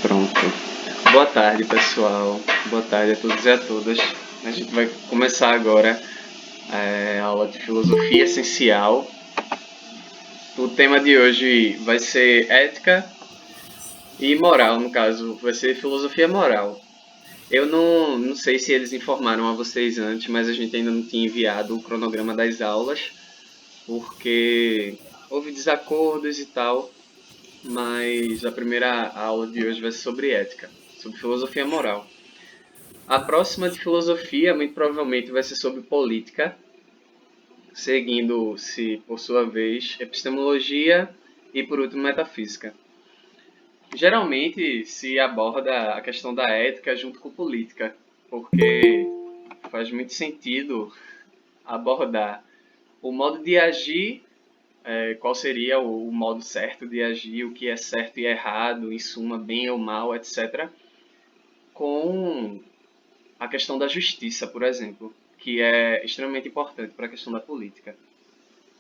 Pronto. Boa tarde, pessoal. Boa tarde a todos e a todas. A gente vai começar agora a aula de filosofia essencial. O tema de hoje vai ser ética e moral, no caso, vai ser filosofia moral. Eu não sei se eles informaram a vocês antes, mas a gente ainda não tinha enviado o cronograma das aulas, porque houve desacordos e tal, mas a primeira aula de hoje vai ser sobre ética, sobre filosofia moral. A próxima de filosofia, muito provavelmente, vai ser sobre política, seguindo-se, por sua vez, epistemologia e, por último, metafísica. Geralmente se aborda a questão da ética junto com política, porque faz muito sentido abordar o modo de agir, qual seria o modo certo de agir, o que é certo e errado, em suma, bem ou mal, etc., com a questão da justiça, por exemplo, que é extremamente importante para a questão da política.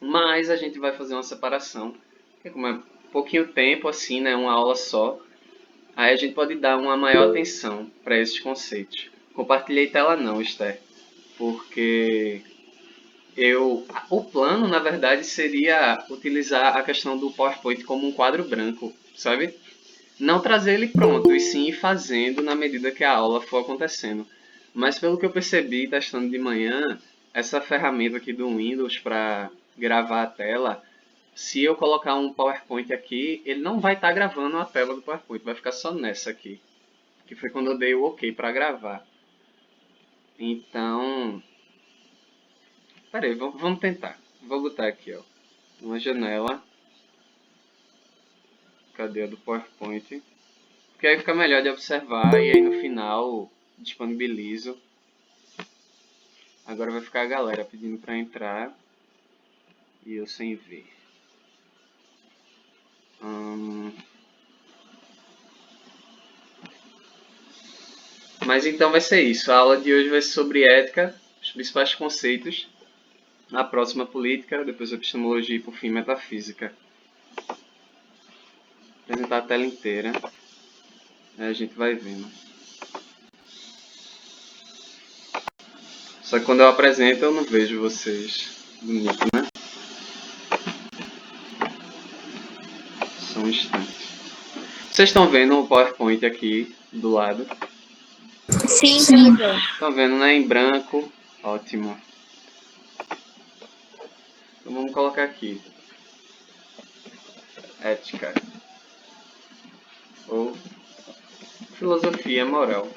Mas a gente vai fazer uma separação, porque como é pouquinho tempo, assim, né, uma aula só, aí a gente pode dar uma maior atenção para esses conceitos. Compartilhei tela não, Esther, porque o plano, na verdade, seria utilizar a questão do PowerPoint como um quadro branco, sabe? Não trazer ele pronto, e sim ir fazendo na medida que a aula for acontecendo. Mas pelo que eu percebi testando de manhã, essa ferramenta aqui do Windows para gravar a tela, se eu colocar um PowerPoint aqui, ele não vai estar gravando a tela do PowerPoint, vai ficar só nessa aqui, que foi quando eu dei o OK para gravar. Então, peraí, vamos tentar. Vou botar aqui, ó, uma janela. Cadê a do PowerPoint? Porque aí fica melhor de observar e aí no final disponibilizo. Agora vai ficar a galera pedindo para entrar e eu sem ver. Mas então vai ser isso. A aula de hoje vai ser sobre ética, os principais conceitos. A próxima política, depois epistemologia e por fim metafísica. Vou apresentar a tela inteira. Aí a gente vai vendo. Só que quando eu apresento eu não vejo vocês. Bonito, né? Só um instante. Vocês estão vendo o PowerPoint aqui do lado? Sim. Estão vendo, né? Em branco. Ótimo. Então vamos colocar aqui. Ética. Ou filosofia moral.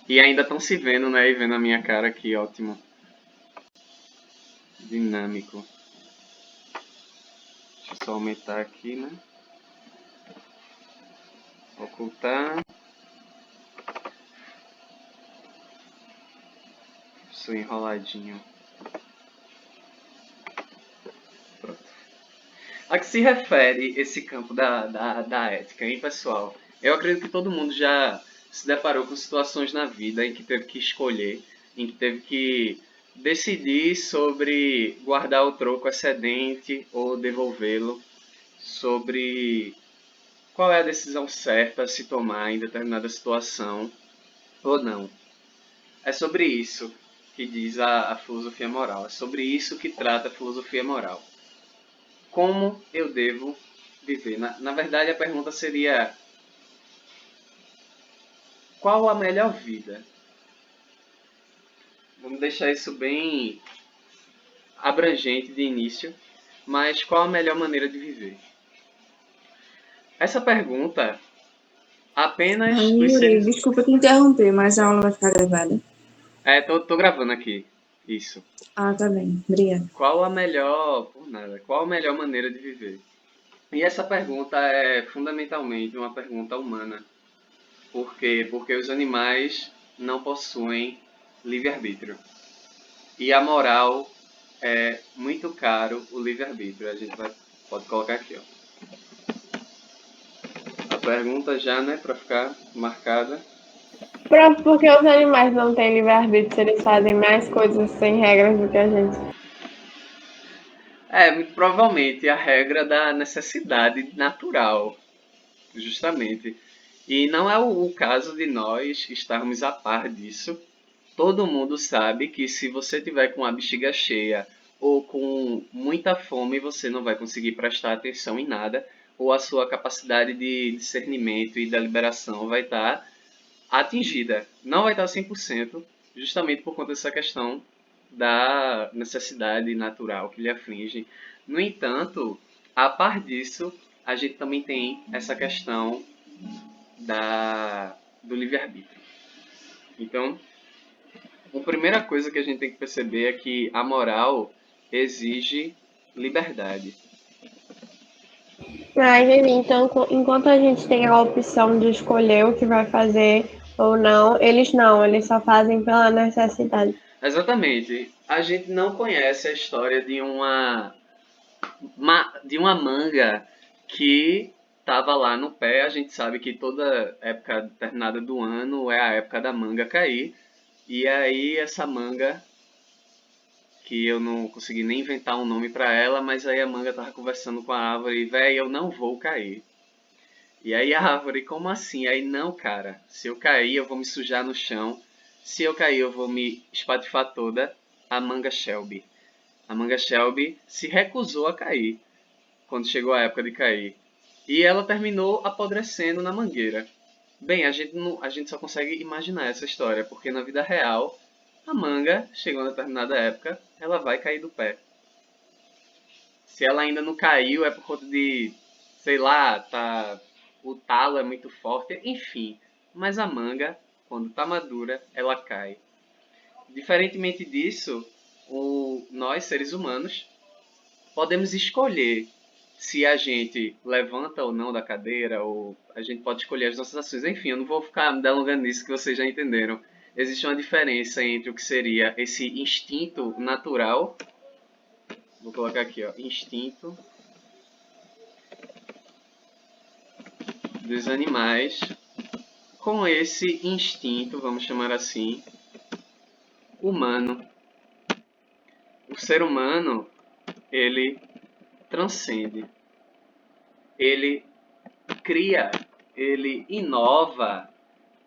E ainda estão se vendo, né? E vendo a minha cara aqui, ótimo. Dinâmico. Deixa eu só aumentar aqui, né? Ocultar. Sou enroladinho. Pronto. A que se refere esse campo da ética, hein, pessoal? Eu acredito que todo mundo já se deparou com situações na vida em que teve que escolher, em que teve que decidir sobre guardar o troco excedente ou devolvê-lo, sobre qual é a decisão certa a se tomar em determinada situação ou não. É sobre isso que diz a filosofia moral, é sobre isso que trata a filosofia moral. Como eu devo viver? Na verdade, a pergunta seria: qual a melhor vida? Vamos deixar isso bem abrangente de início, mas qual a melhor maneira de viver? Essa pergunta apenas Ai, os Yuri, seres... desculpa te interromper, mas a aula vai ficar gravada. Tô gravando aqui. Isso. Ah, tá bem. Obrigada. Qual a melhor... Por nada. Qual a melhor maneira de viver? E essa pergunta é fundamentalmente uma pergunta humana. Por quê? Porque os animais não possuem livre-arbítrio. E a moral é muito caro o livre-arbítrio. A gente pode colocar aqui, ó. A pergunta já, né, para ficar marcada. Pronto, porque os animais não têm livre-arbítrio, se eles fazem mais coisas sem regras do que a gente. Muito provavelmente a regra da necessidade natural, justamente. E não é o caso de nós estarmos a par disso. Todo mundo sabe que se você tiver com a bexiga cheia ou com muita fome, você não vai conseguir prestar atenção em nada, ou a sua capacidade de discernimento e deliberação vai estar atingida. Não vai estar 100%, justamente por conta dessa questão da necessidade natural que lhe aflige. No entanto, a par disso, a gente também tem essa questão do livre-arbítrio. Então, a primeira coisa que a gente tem que perceber é que a moral exige liberdade. Ah, entendi. Então, enquanto a gente tem a opção de escolher o que vai fazer ou não, eles só fazem pela necessidade. Exatamente. A gente não conhece a história de uma manga que estava lá no pé. A gente sabe que toda época determinada do ano é a época da manga cair. E aí essa manga, que eu não consegui nem inventar um nome para ela, mas aí a manga tava conversando com a árvore, véi, eu não vou cair. E aí a árvore, como assim? Aí, não, cara, se eu cair eu vou me sujar no chão, se eu cair eu vou me espatifar toda. A manga Shelby. A manga Shelby se recusou a cair quando chegou a época de cair. E ela terminou apodrecendo na mangueira. Bem, a gente só consegue imaginar essa história, porque na vida real, a manga, chegou a determinada época, ela vai cair do pé. Se ela ainda não caiu, é por conta de, sei lá, o talo é muito forte, enfim. Mas a manga, quando está madura, ela cai. Diferentemente disso, nós, seres humanos, podemos escolher se a gente levanta ou não da cadeira, ou a gente pode escolher as nossas ações. Enfim, eu não vou ficar me delongando nisso, que vocês já entenderam. Existe uma diferença entre o que seria esse instinto natural, vou colocar aqui, ó, instinto dos animais, com esse instinto, vamos chamar assim, humano. O ser humano, ele transcende, ele cria, ele inova.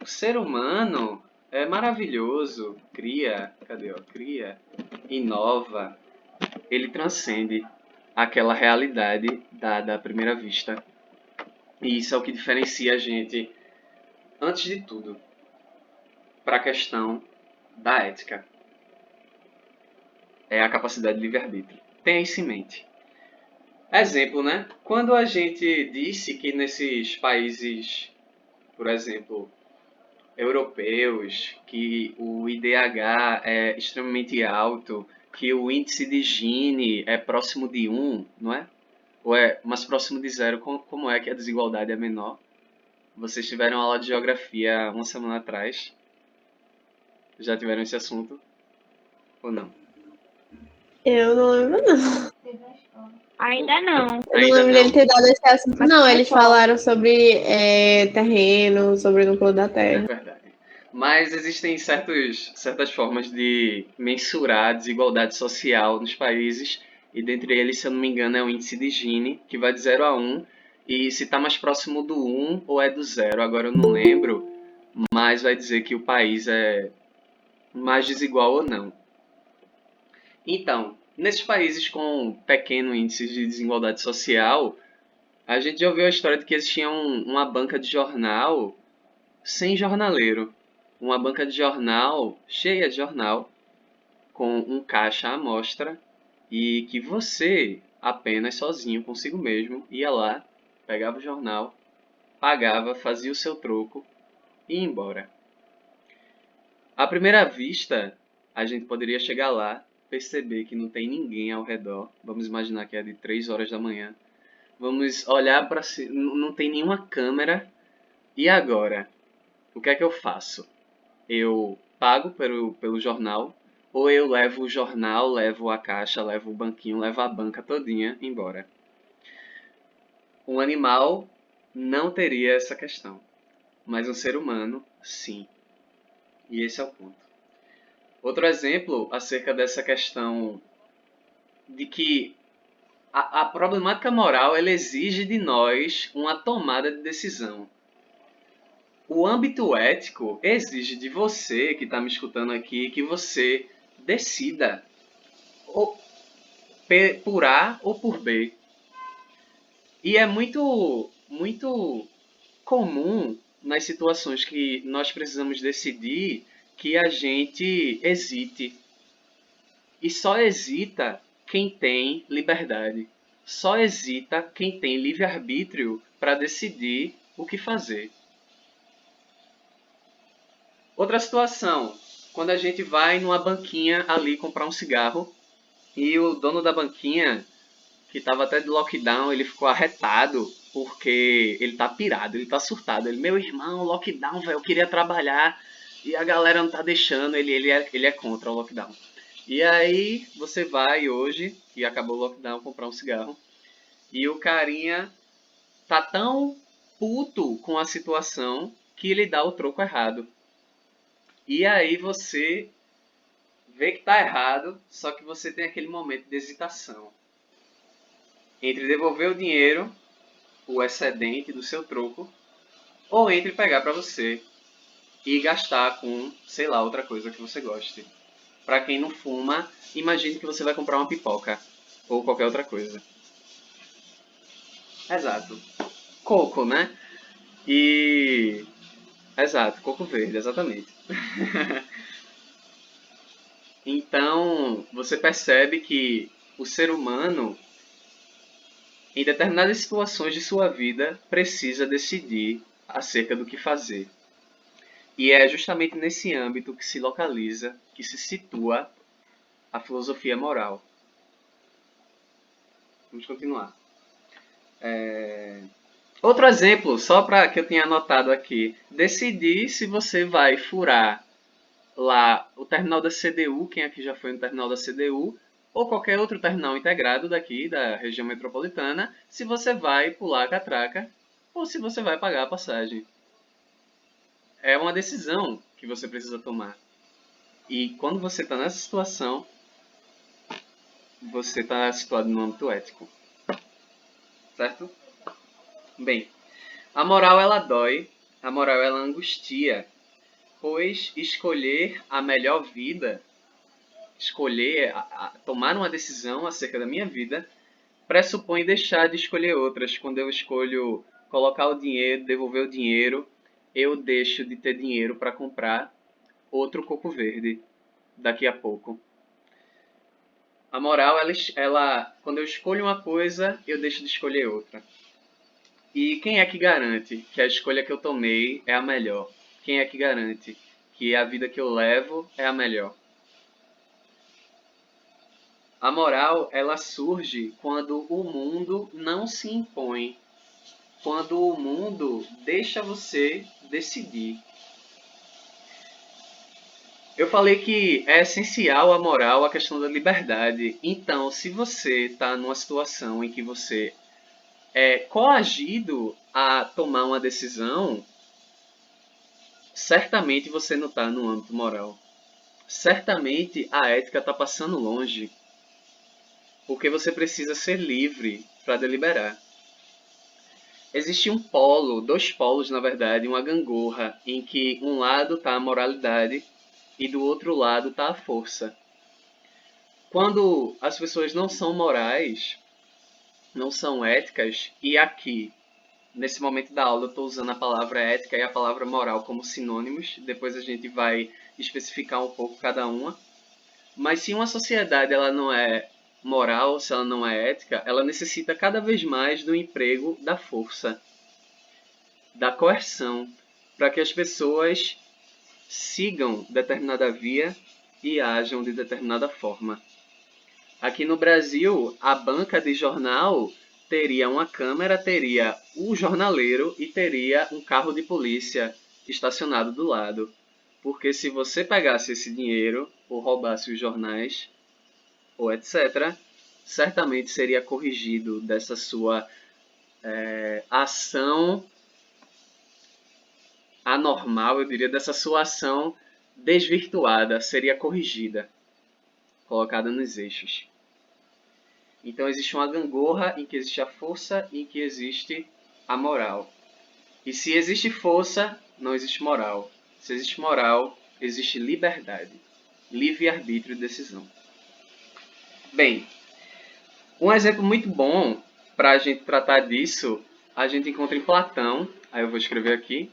O ser humano é maravilhoso, cria, cadê, ó? Cria, inova, ele transcende aquela realidade dada à primeira vista. E isso é o que diferencia a gente, antes de tudo, para a questão da ética. É a capacidade de livre-arbítrio. Tenha isso em mente. Exemplo, né? Quando a gente disse que nesses países, por exemplo, europeus, que o IDH é extremamente alto, que o índice de Gini é próximo de 1, não é? Ou é mais próximo de 0, como é que a desigualdade é menor? Vocês tiveram aula de geografia uma semana atrás? Já tiveram esse assunto? Ou não? Eu não lembro, não. Ainda não. Eu não Ainda lembro dele não? ter dado esse assunto. Mas Não, foi eles bom. falaram sobre terreno, sobre o núcleo da É Terra. verdade. Mas existem certas formas de mensurar a desigualdade social nos países, e dentre eles, se eu não me engano, é o índice de Gini, que vai de 0 a 1, e se está mais próximo do 1 ou é do 0, agora eu não lembro, mas vai dizer que o país é mais desigual ou não. Então, nesses países com pequeno índice de desigualdade social, a gente já ouviu a história de que existia uma banca de jornal sem jornaleiro. Uma banca de jornal cheia de jornal, com um caixa à mostra, e que você, apenas sozinho consigo mesmo, ia lá, pegava o jornal, pagava, fazia o seu troco e ia embora. À primeira vista, a gente poderia chegar lá, perceber que não tem ninguém ao redor. Vamos imaginar que é de 3 horas da manhã. Vamos olhar para si, não tem nenhuma câmera. E agora? O que é que eu faço? Eu pago pelo jornal, ou eu levo o jornal, levo a caixa, levo o banquinho, levo a banca todinha embora. Um animal não teria essa questão, mas um ser humano, sim. E esse é o ponto. Outro exemplo acerca dessa questão de que a problemática moral ela exige de nós uma tomada de decisão. O âmbito ético exige de você, que está me escutando aqui, que você decida ou por A ou por B. E é muito comum nas situações que nós precisamos decidir que a gente hesite. E só hesita quem tem liberdade. Só hesita quem tem livre-arbítrio para decidir o que fazer. Outra situação, quando a gente vai numa banquinha ali comprar um cigarro e o dono da banquinha, que estava até de lockdown, ele ficou arretado porque ele tá pirado, ele tá surtado. Ele, meu irmão, lockdown, velho, eu queria trabalhar e a galera não tá deixando, ele é contra o lockdown. E aí você vai hoje, que acabou o lockdown, comprar um cigarro e o carinha tá tão puto com a situação que ele dá o troco errado. E aí você vê que tá errado, só que você tem aquele momento de hesitação entre devolver o dinheiro, o excedente do seu troco, ou entre pegar para você e gastar com, sei lá, outra coisa que você goste. Para quem não fuma, imagine que você vai comprar uma pipoca ou qualquer outra coisa. Exato. Coco, né? E exato, coco verde, exatamente. Então, você percebe que o ser humano, em determinadas situações de sua vida, precisa decidir acerca do que fazer. E é justamente nesse âmbito que se localiza, que se situa a filosofia moral. Vamos continuar. Outro exemplo, só para que eu tenha anotado aqui. Decidir se você vai furar lá o terminal da CDU, quem aqui já foi no terminal da CDU, ou qualquer outro terminal integrado daqui da região metropolitana, se você vai pular a catraca ou se você vai pagar a passagem. É uma decisão que você precisa tomar. E quando você está nessa situação, você está situado no âmbito ético. Certo? Bem, a moral ela dói, a moral ela angustia, pois escolher a melhor vida, escolher, tomar uma decisão acerca da minha vida, pressupõe deixar de escolher outras. Quando eu escolho colocar o dinheiro, devolver o dinheiro, eu deixo de ter dinheiro para comprar outro coco verde daqui a pouco. A moral, quando eu escolho uma coisa, eu deixo de escolher outra. E quem é que garante que a escolha que eu tomei é a melhor? Quem é que garante que a vida que eu levo é a melhor? A moral, ela surge quando o mundo não se impõe, quando o mundo deixa você decidir. Eu falei que é essencial a moral, a questão da liberdade. Então, se você está numa situação em que você é coagido a tomar uma decisão, certamente você não está no âmbito moral. Certamente a ética está passando longe, porque você precisa ser livre para deliberar. Existe um polo, dois polos na verdade, uma gangorra, em que um lado está a moralidade e do outro lado está a força. Quando as pessoas não são morais, não são éticas, e aqui, nesse momento da aula, eu estou usando a palavra ética e a palavra moral como sinônimos, depois a gente vai especificar um pouco cada uma. Mas se uma sociedade ela não é moral, se ela não é ética, ela necessita cada vez mais do emprego da força, da coerção, para que as pessoas sigam determinada via e ajam de determinada forma. Aqui no Brasil, a banca de jornal teria uma câmera, teria o jornaleiro e teria um carro de polícia estacionado do lado. Porque se você pegasse esse dinheiro ou roubasse os jornais, ou etc., certamente seria corrigido dessa sua ação anormal, eu diria, dessa sua ação desvirtuada, seria corrigida, colocada nos eixos. Então existe uma gangorra em que existe a força e em que existe a moral. E se existe força, não existe moral. Se existe moral, existe liberdade, livre-arbítrio e decisão. Bem, um exemplo muito bom para a gente tratar disso, a gente encontra em Platão. Aí eu vou escrever aqui.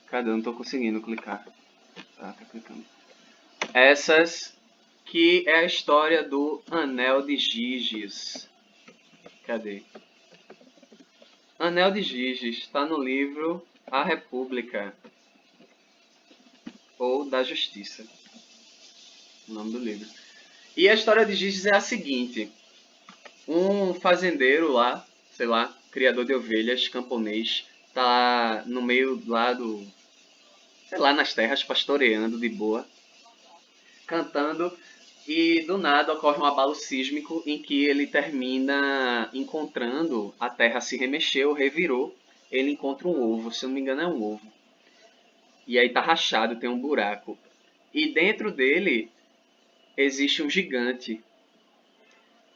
Cadê? Eu não estou conseguindo clicar. Tá clicando. Essas que é a história do Anel de Giges. Cadê? Anel de Giges está no livro A República ou da Justiça. O nome do livro. E a história de Giges é a seguinte. Um fazendeiro lá, sei lá, criador de ovelhas, camponês, tá no meio lá do, sei lá, nas terras, pastoreando de boa, cantando, e do nada ocorre um abalo sísmico em que ele termina encontrando, a terra se remexeu, revirou, ele encontra um ovo, se eu não me engano é um ovo. E aí tá rachado, tem um buraco. E dentro dele existe um gigante.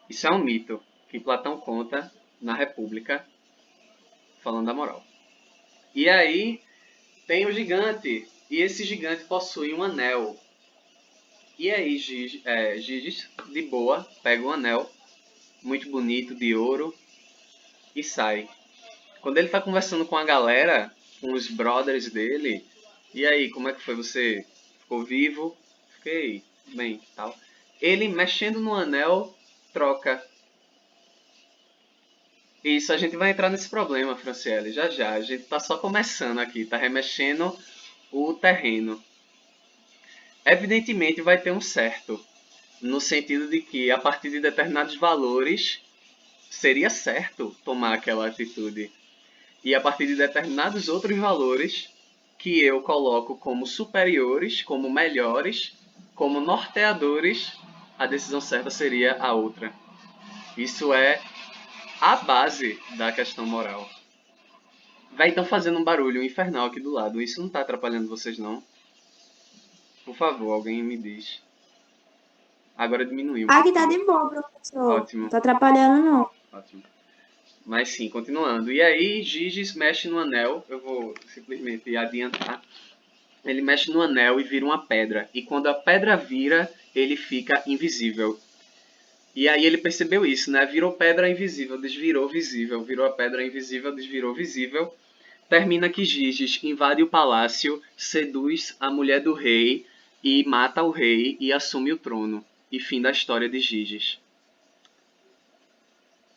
Isso é um mito que Platão conta na República, falando da moral. E aí tem o gigante, e esse gigante possui um anel. E aí Giges, de boa, pega um anel, muito bonito, de ouro, e sai. Quando ele tá conversando com a galera, com os brothers dele, e aí, como é que foi? Você ficou vivo? Fiquei bem, tal. Ele, mexendo no anel, troca. Isso, a gente vai entrar nesse problema, Franciele, já já. A gente tá só começando aqui, tá remexendo o terreno. Evidentemente vai ter um certo, no sentido de que a partir de determinados valores seria certo tomar aquela atitude. E a partir de determinados outros valores que eu coloco como superiores, como melhores, como norteadores, a decisão certa seria a outra. Isso é a base da questão moral. Vai então fazendo um barulho infernal aqui do lado. Isso não está atrapalhando vocês, não? Por favor, alguém me diz. Agora diminuiu um Aqui tá pouquinho. de boa, professor. Ótimo, Não tá atrapalhando, não. ótimo. Mas sim, continuando. E aí, Giges mexe no anel. Eu vou simplesmente adiantar. Ele mexe no anel e vira uma pedra. E quando a pedra vira, ele fica invisível. E aí ele percebeu isso, né? Virou pedra invisível, desvirou visível. Virou a pedra invisível, desvirou visível. Termina que Giges invade o palácio, seduz a mulher do rei e mata o rei e assume o trono. E fim da história de Giges.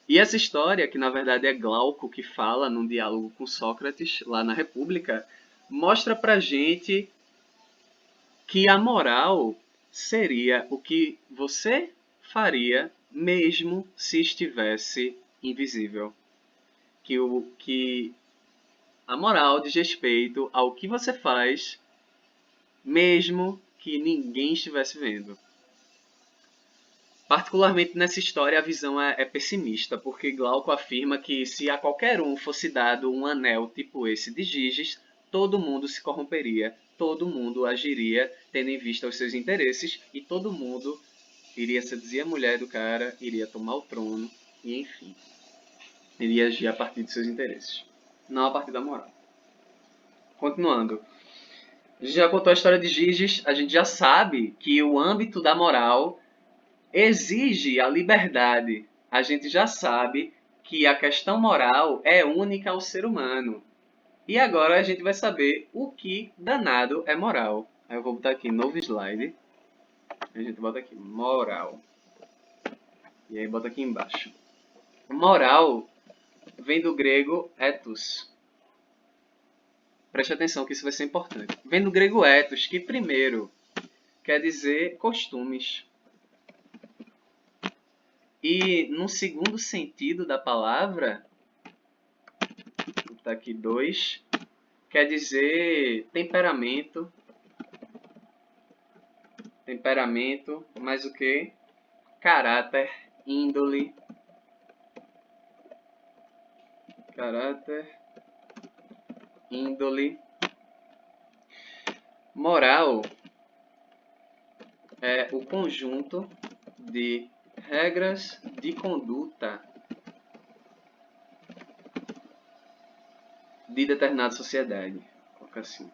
E essa história, que na verdade é Glauco que fala num diálogo com Sócrates, lá na República, mostra pra gente que a moral seria o que você faria mesmo se estivesse invisível. Que a moral diz respeito ao que você faz mesmo que ninguém estivesse vendo. Particularmente nessa história a visão é pessimista, porque Glauco afirma que se a qualquer um fosse dado um anel tipo esse de Giges, todo mundo se corromperia, todo mundo agiria tendo em vista os seus interesses e todo mundo iria seduzir a mulher do cara, iria tomar o trono e enfim, iria agir a partir de seus interesses, não a partir da moral. Continuando. A gente já contou a história de Giges, a gente já sabe que o âmbito da moral exige a liberdade. A gente já sabe que a questão moral é única ao ser humano. E agora a gente vai saber o que danado é moral. Aí eu vou botar aqui novo slide. A gente bota aqui moral. E aí bota aqui embaixo. Moral vem do grego ethos. Preste atenção que isso vai ser importante. Vem do grego ethos, que primeiro quer dizer costumes. E no segundo sentido da palavra, vou botar aqui 2, quer dizer temperamento. Temperamento, mais o que? Caráter, índole. Caráter, índole. Moral é o conjunto de regras de conduta de determinada sociedade. Coloca assim.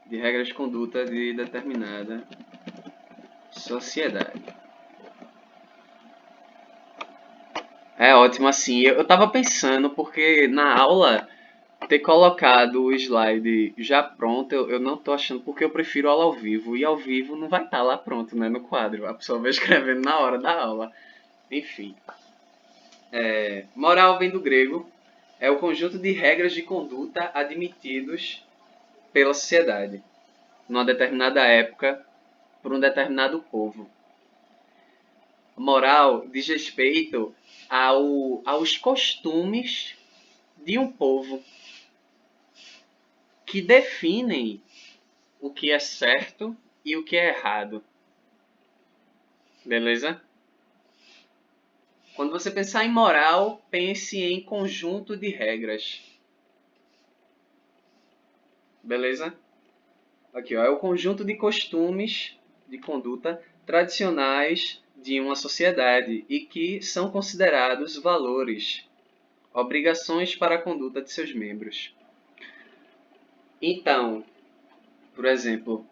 De regras de conduta de determinada sociedade. É ótimo assim. Eu tava pensando, porque na aula ter colocado o slide já pronto, eu não tô achando, porque eu prefiro aula ao vivo. E ao vivo não vai estar lá pronto, né, no quadro. A pessoa vai escrevendo na hora da aula. Enfim. Moral vem do grego. É o conjunto de regras de conduta admitidos pela sociedade, numa determinada época, por um determinado povo. Moral diz respeito aos costumes de um povo que definem o que é certo e o que é errado. Beleza? Quando você pensar em moral, pense em conjunto de regras. Beleza? Aqui, ó, é o conjunto de costumes de conduta tradicionais de uma sociedade e que são considerados valores, obrigações para a conduta de seus membros. Então, por exemplo,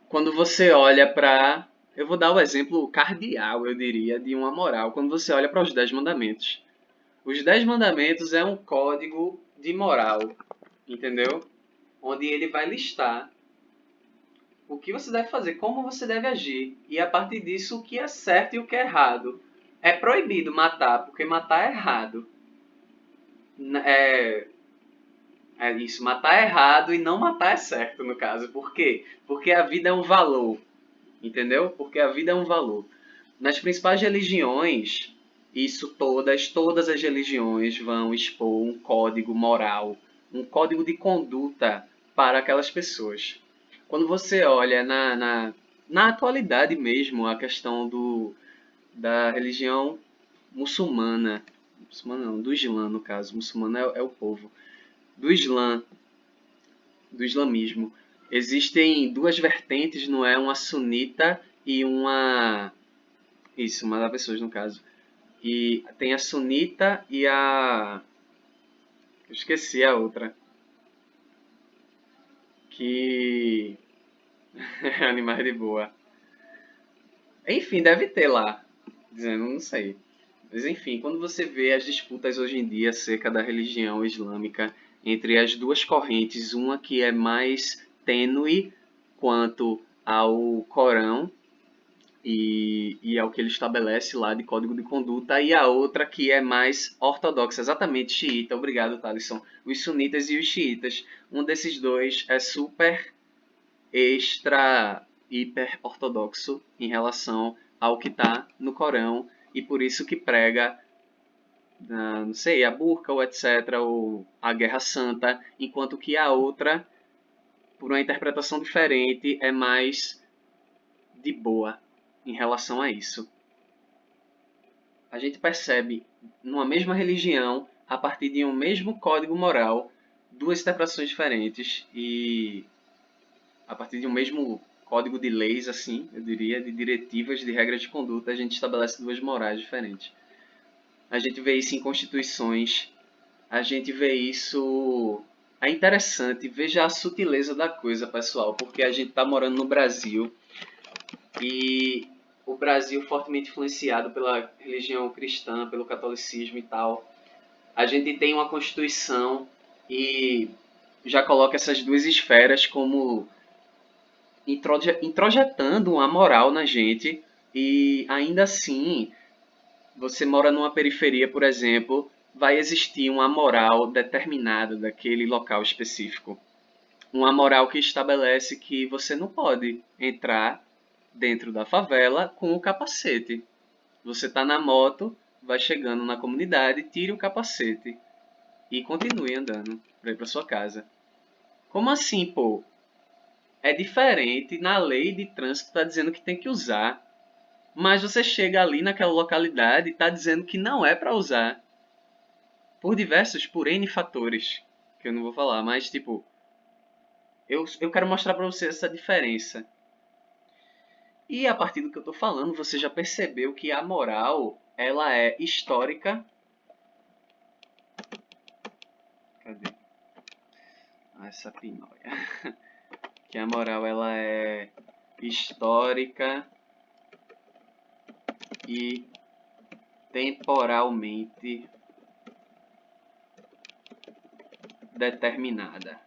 quando você olha para... Eu vou dar o exemplo cardeal, eu diria, de uma moral. Quando você olha para os 10 mandamentos. Os 10 mandamentos é um código de moral, entendeu? Onde ele vai listar o que você deve fazer, como você deve agir. E a partir disso, o que é certo e o que é errado. É proibido matar, porque matar é errado. É isso, matar é errado e não matar é certo, no caso. Por quê? Porque a vida é um valor, entendeu? Porque a vida é um valor. Nas principais religiões, isso todas as religiões vão expor um código moral, um código de conduta para aquelas pessoas. Quando você olha na atualidade mesmo, a questão da religião muçulmana não, do Islã no caso, muçulmano é o povo, do Islã, do islamismo. Existem duas vertentes, não é? Uma sunita e uma... Isso, uma das pessoas no caso. E tem a sunita e a... Eu esqueci a outra. Que... Animais de boa. Enfim, deve ter lá. Dizendo, não sei. Mas enfim, quando você vê as disputas hoje em dia acerca da religião islâmica entre as duas correntes, uma que é mais tênue quanto ao Corão e ao que ele estabelece lá de código de conduta, e a outra que é mais ortodoxa, exatamente xiita. Obrigado, Thalisson. Os sunitas e os xiitas. Um desses dois é super extra hiper ortodoxo em relação ao que está no Corão e por isso que prega, não sei, a burca ou etc, ou a Guerra Santa, enquanto que a outra, por uma interpretação diferente, é mais de boa em relação a isso. A gente percebe numa mesma religião, a partir de um mesmo código moral, duas interpretações diferentes e a partir de um mesmo código de leis, assim, eu diria, de diretivas, de regras de conduta, a gente estabelece duas morais diferentes. A gente vê isso em constituições, a gente vê isso... É interessante, veja a sutileza da coisa, pessoal, porque a gente está morando no Brasil e o Brasil fortemente influenciado pela religião cristã, pelo catolicismo e tal. A gente tem uma constituição e já coloca essas duas esferas como introjetando uma moral na gente e ainda assim você mora numa periferia, por exemplo, vai existir uma moral determinada daquele local específico. Uma moral que estabelece que você não pode entrar dentro da favela com o capacete. Você está na moto, vai chegando na comunidade, tire o capacete e continue andando para ir para sua casa. Como assim, pô? É diferente, na lei de trânsito está dizendo que tem que usar, mas você chega ali naquela localidade e está dizendo que não é para usar, por N fatores, que eu não vou falar, mas tipo, eu quero mostrar para você essa diferença. E a partir do que eu estou falando, você já percebeu que a moral, ela é histórica essa pinóia. Que a moral ela é histórica e temporalmente determinada.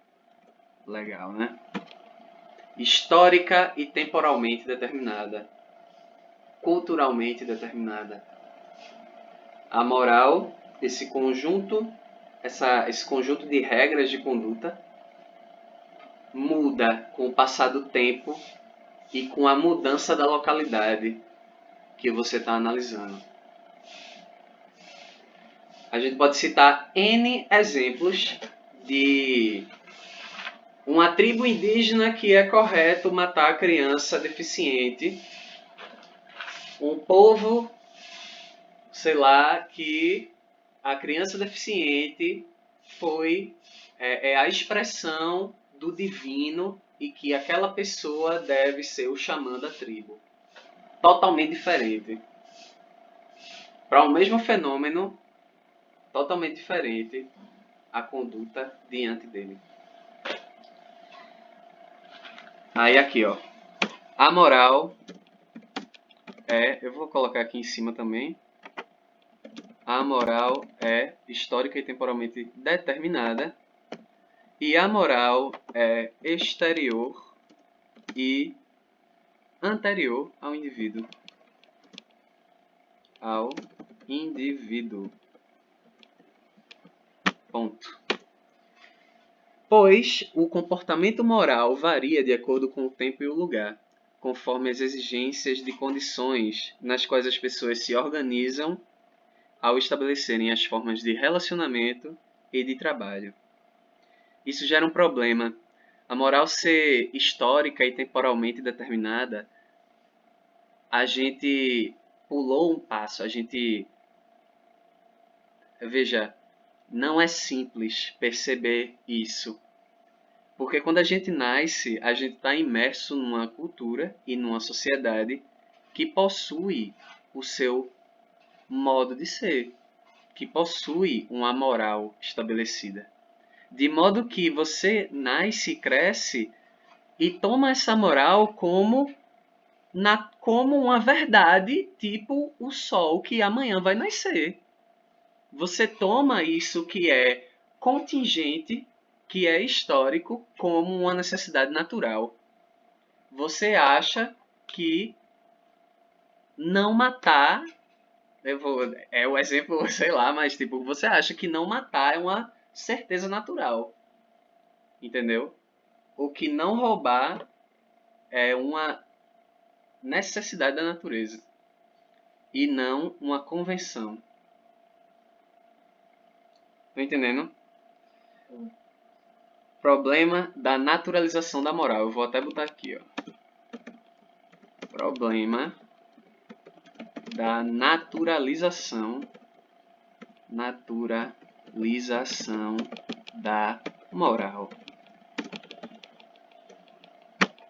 Legal, né? Histórica e temporalmente determinada. Culturalmente determinada. A moral, esse conjunto de regras de conduta muda com o passar do tempo e com a mudança da localidade que você está analisando. A gente pode citar N exemplos de uma tribo indígena que é correto matar a criança deficiente, um povo, sei lá, que a criança deficiente é a expressão do divino e que aquela pessoa deve ser o xamã da tribo. Totalmente diferente. Para o mesmo fenômeno, totalmente diferente a conduta diante dele. Aí aqui, ó. A moral eu vou colocar aqui em cima também. A moral é histórica e temporalmente determinada. E a moral é exterior e anterior ao indivíduo. Ao indivíduo. Ponto. Pois o comportamento moral varia de acordo com o tempo e o lugar, conforme as exigências de condições nas quais as pessoas se organizam ao estabelecerem as formas de relacionamento e de trabalho. Isso gera um problema. A moral ser histórica e temporalmente determinada, a gente pulou um passo. Veja, não é simples perceber isso. Porque quando a gente nasce, a gente está imerso numa cultura e numa sociedade que possui o seu modo de ser, que possui uma moral estabelecida. De modo que você nasce, cresce e toma essa moral como uma verdade, tipo o sol que amanhã vai nascer. Você toma isso que é contingente, que é histórico, como uma necessidade natural. Você acha que não matar, é o exemplo, sei lá, mas tipo, você acha que não matar é uma certeza natural. Entendeu? O que não roubar é uma necessidade da natureza e não uma convenção. Tá entendendo? Problema da naturalização da moral. Eu vou até botar aqui, ó. Problema da naturalização da moral.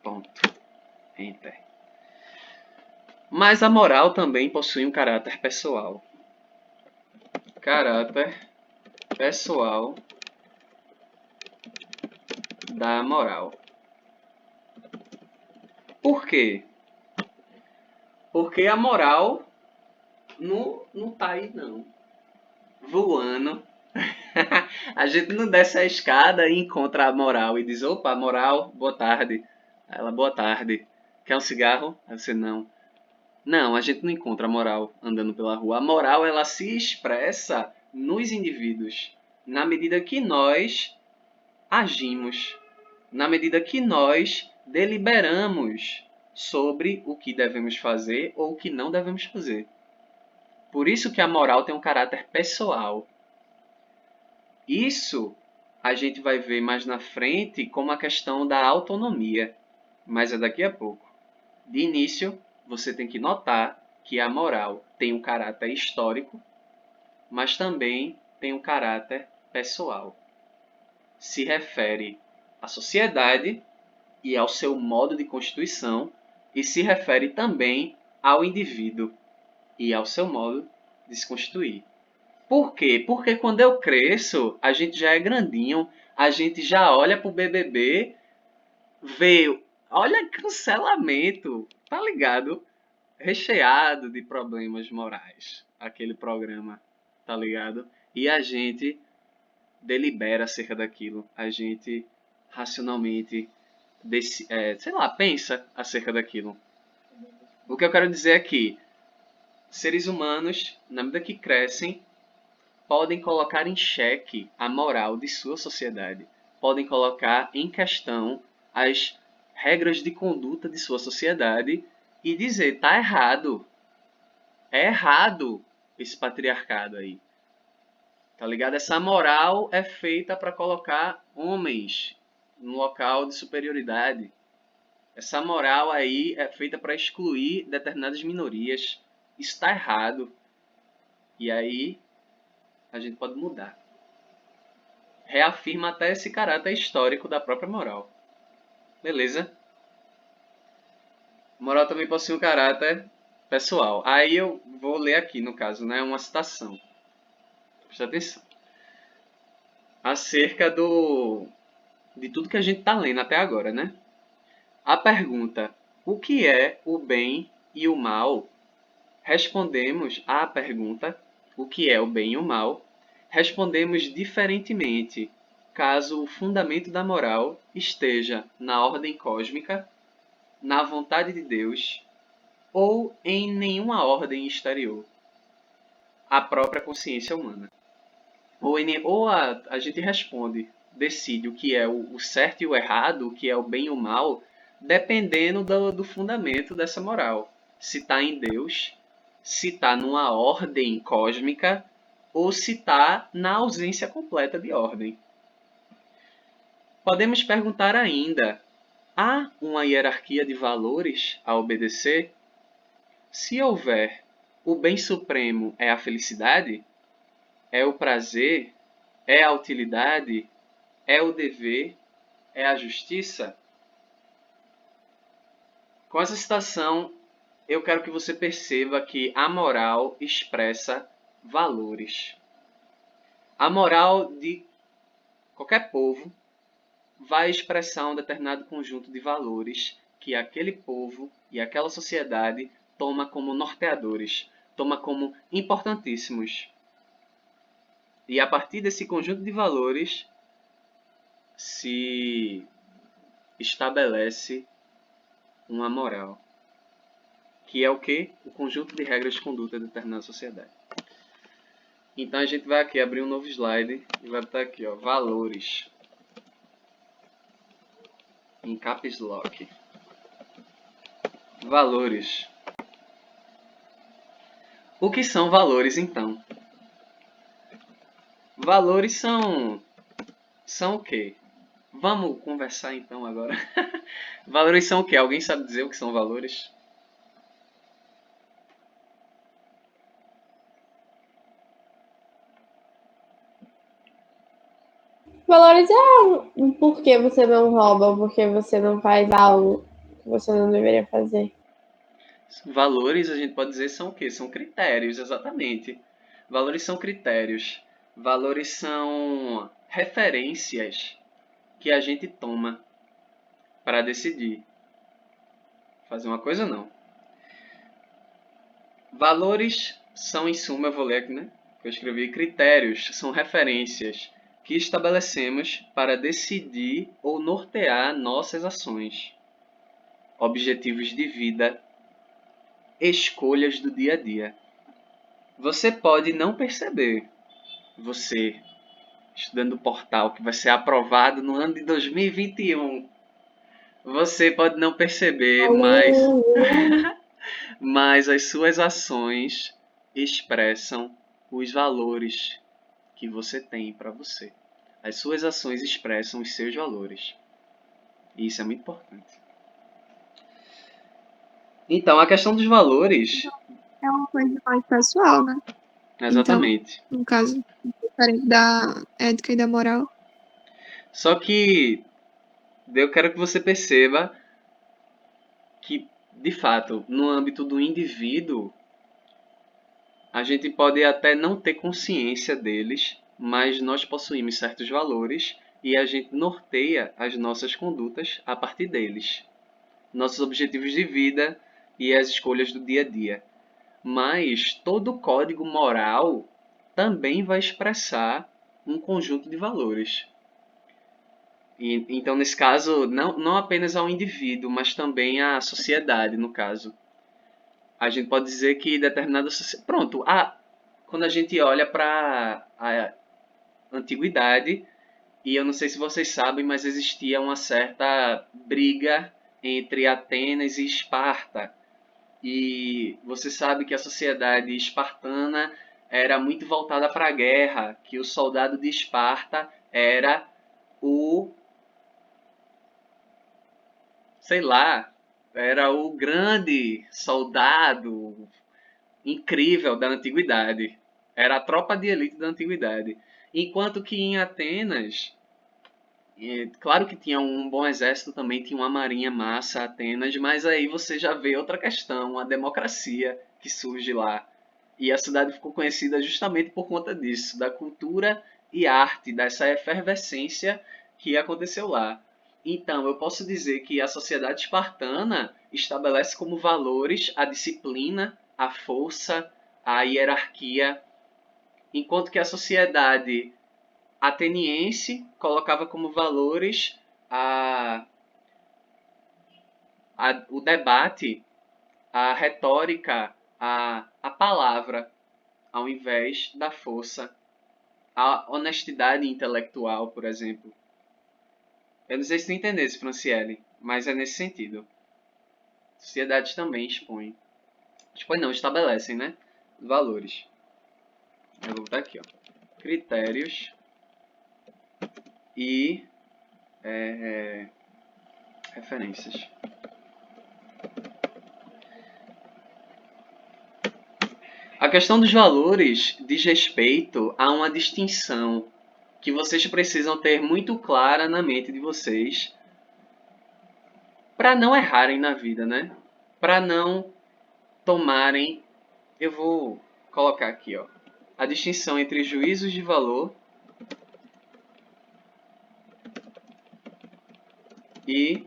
Ponto. Enter. Mas a moral também possui um caráter pessoal. Caráter pessoal da moral. Por quê? Porque a moral não tá aí, não. Voando. A gente não desce a escada e encontra a moral e diz, opa, moral, boa tarde. Ela, boa tarde. Quer um cigarro? Aí você, não. Não, a gente não encontra a moral andando pela rua. A moral, ela se expressa nos indivíduos, na medida que nós agimos, na medida que nós deliberamos sobre o que devemos fazer ou o que não devemos fazer. Por isso que a moral tem um caráter pessoal. Isso a gente vai ver mais na frente como a questão da autonomia, mas é daqui a pouco. De início, você tem que notar que a moral tem um caráter histórico, mas também tem um caráter pessoal. Se refere à sociedade e ao seu modo de constituição, e se refere também ao indivíduo e ao seu modo de se constituir. Por quê? Porque quando eu cresço, a gente já é grandinho, a gente já olha pro BBB, vê, olha cancelamento, tá ligado? Recheado de problemas morais, aquele programa, tá ligado? E a gente delibera acerca daquilo, a gente racionalmente, sei lá, pensa acerca daquilo. O que eu quero dizer é que seres humanos, na medida que crescem, podem colocar em xeque a moral de sua sociedade, podem colocar em questão as regras de conduta de sua sociedade e dizer, tá errado, é errado esse patriarcado aí. Tá ligado? Essa moral é feita para colocar homens no local de superioridade. Essa moral aí é feita para excluir determinadas minorias. Isso está errado. E aí a gente pode mudar. Reafirma até esse caráter histórico da própria moral. Beleza? Moral também possui um caráter pessoal. Aí eu vou ler aqui, no caso, né, uma citação. Presta atenção. Acerca de tudo que a gente está lendo até agora, né? A pergunta, o que é o bem e o mal? Respondemos à pergunta, o que é o bem e o mal? Respondemos diferentemente, caso o fundamento da moral esteja na ordem cósmica, na vontade de Deus ou em nenhuma ordem exterior, à própria consciência humana. Ou a gente responde, decide o que é o certo e o errado, o que é o bem e o mal, dependendo do fundamento dessa moral. Se está em Deus, se está numa ordem cósmica, ou se está na ausência completa de ordem. Podemos perguntar ainda, há uma hierarquia de valores a obedecer? Se houver, o bem supremo é a felicidade? É o prazer? É a utilidade? É o dever? É a justiça? Com essa citação, eu quero que você perceba que a moral expressa valores. A moral de qualquer povo vai expressar um determinado conjunto de valores que aquele povo e aquela sociedade toma como norteadores, toma como importantíssimos. E a partir desse conjunto de valores se estabelece uma moral, que é o quê? O conjunto de regras de conduta de determinada sociedade. Então a gente vai aqui abrir um novo slide e vai botar aqui, ó, valores, em caps lock. Valores. O que são valores, então? Valores são o quê? Vamos conversar então agora. Valores são o quê? Alguém sabe dizer o que são valores? Valores é por que você não rouba, por que você não faz algo que você não deveria fazer. Valores, a gente pode dizer, são o quê? São critérios, exatamente. Valores são critérios. Valores são referências que a gente toma para decidir fazer uma coisa ou não. Valores são, em suma, eu vou ler aqui, né? Eu escrevi critérios, são referências que estabelecemos para decidir ou nortear nossas ações, objetivos de vida, escolhas do dia a dia. Você pode não perceber, você estudando o portal que vai ser aprovado no ano de 2021, você pode não perceber, mas as suas ações expressam os valores que você tem para você. As suas ações expressam os seus valores. E isso é muito importante. Então, a questão dos valores... É uma coisa mais pessoal, né? Exatamente. Então, no caso, diferente da ética e da moral. Só que eu quero que você perceba que, de fato, no âmbito do indivíduo, A gente pode até não ter consciência deles, mas nós possuímos certos valores e a gente norteia as nossas condutas a partir deles, nossos objetivos de vida e as escolhas do dia a dia. Mas todo código moral também vai expressar um conjunto de valores. Então, nesse caso, não apenas ao indivíduo, mas também à sociedade, no caso. A gente pode dizer que determinada sociedade... Pronto, quando a gente olha para a antiguidade, e eu não sei se vocês sabem, mas existia uma certa briga entre Atenas e Esparta. E você sabe que a sociedade espartana era muito voltada para a guerra, que o soldado de Esparta era sei lá, era o grande soldado incrível da antiguidade. Era a tropa de elite da antiguidade. Enquanto que em Atenas, claro que tinha um bom exército também, tinha uma marinha massa, Atenas, mas aí você já vê outra questão, a democracia que surge lá. E a cidade ficou conhecida justamente por conta disso, da cultura e arte, dessa efervescência que aconteceu lá. Então, eu posso dizer que a sociedade espartana estabelece como valores a disciplina, a força, a hierarquia, enquanto que a sociedade ateniense colocava como valores o debate, a retórica, a palavra, ao invés da força, a honestidade intelectual, por exemplo. Eu não sei se tu entendesse, Franciele, mas é nesse sentido. Sociedades também expõem. Expõem não, estabelecem, né? Valores. Eu vou botar aqui, ó. Critérios e referências. A questão dos valores diz respeito a uma distinção que vocês precisam ter muito clara na mente de vocês para não errarem na vida, né? Para não tomarem... Eu vou colocar aqui, ó, a distinção entre juízos de valor e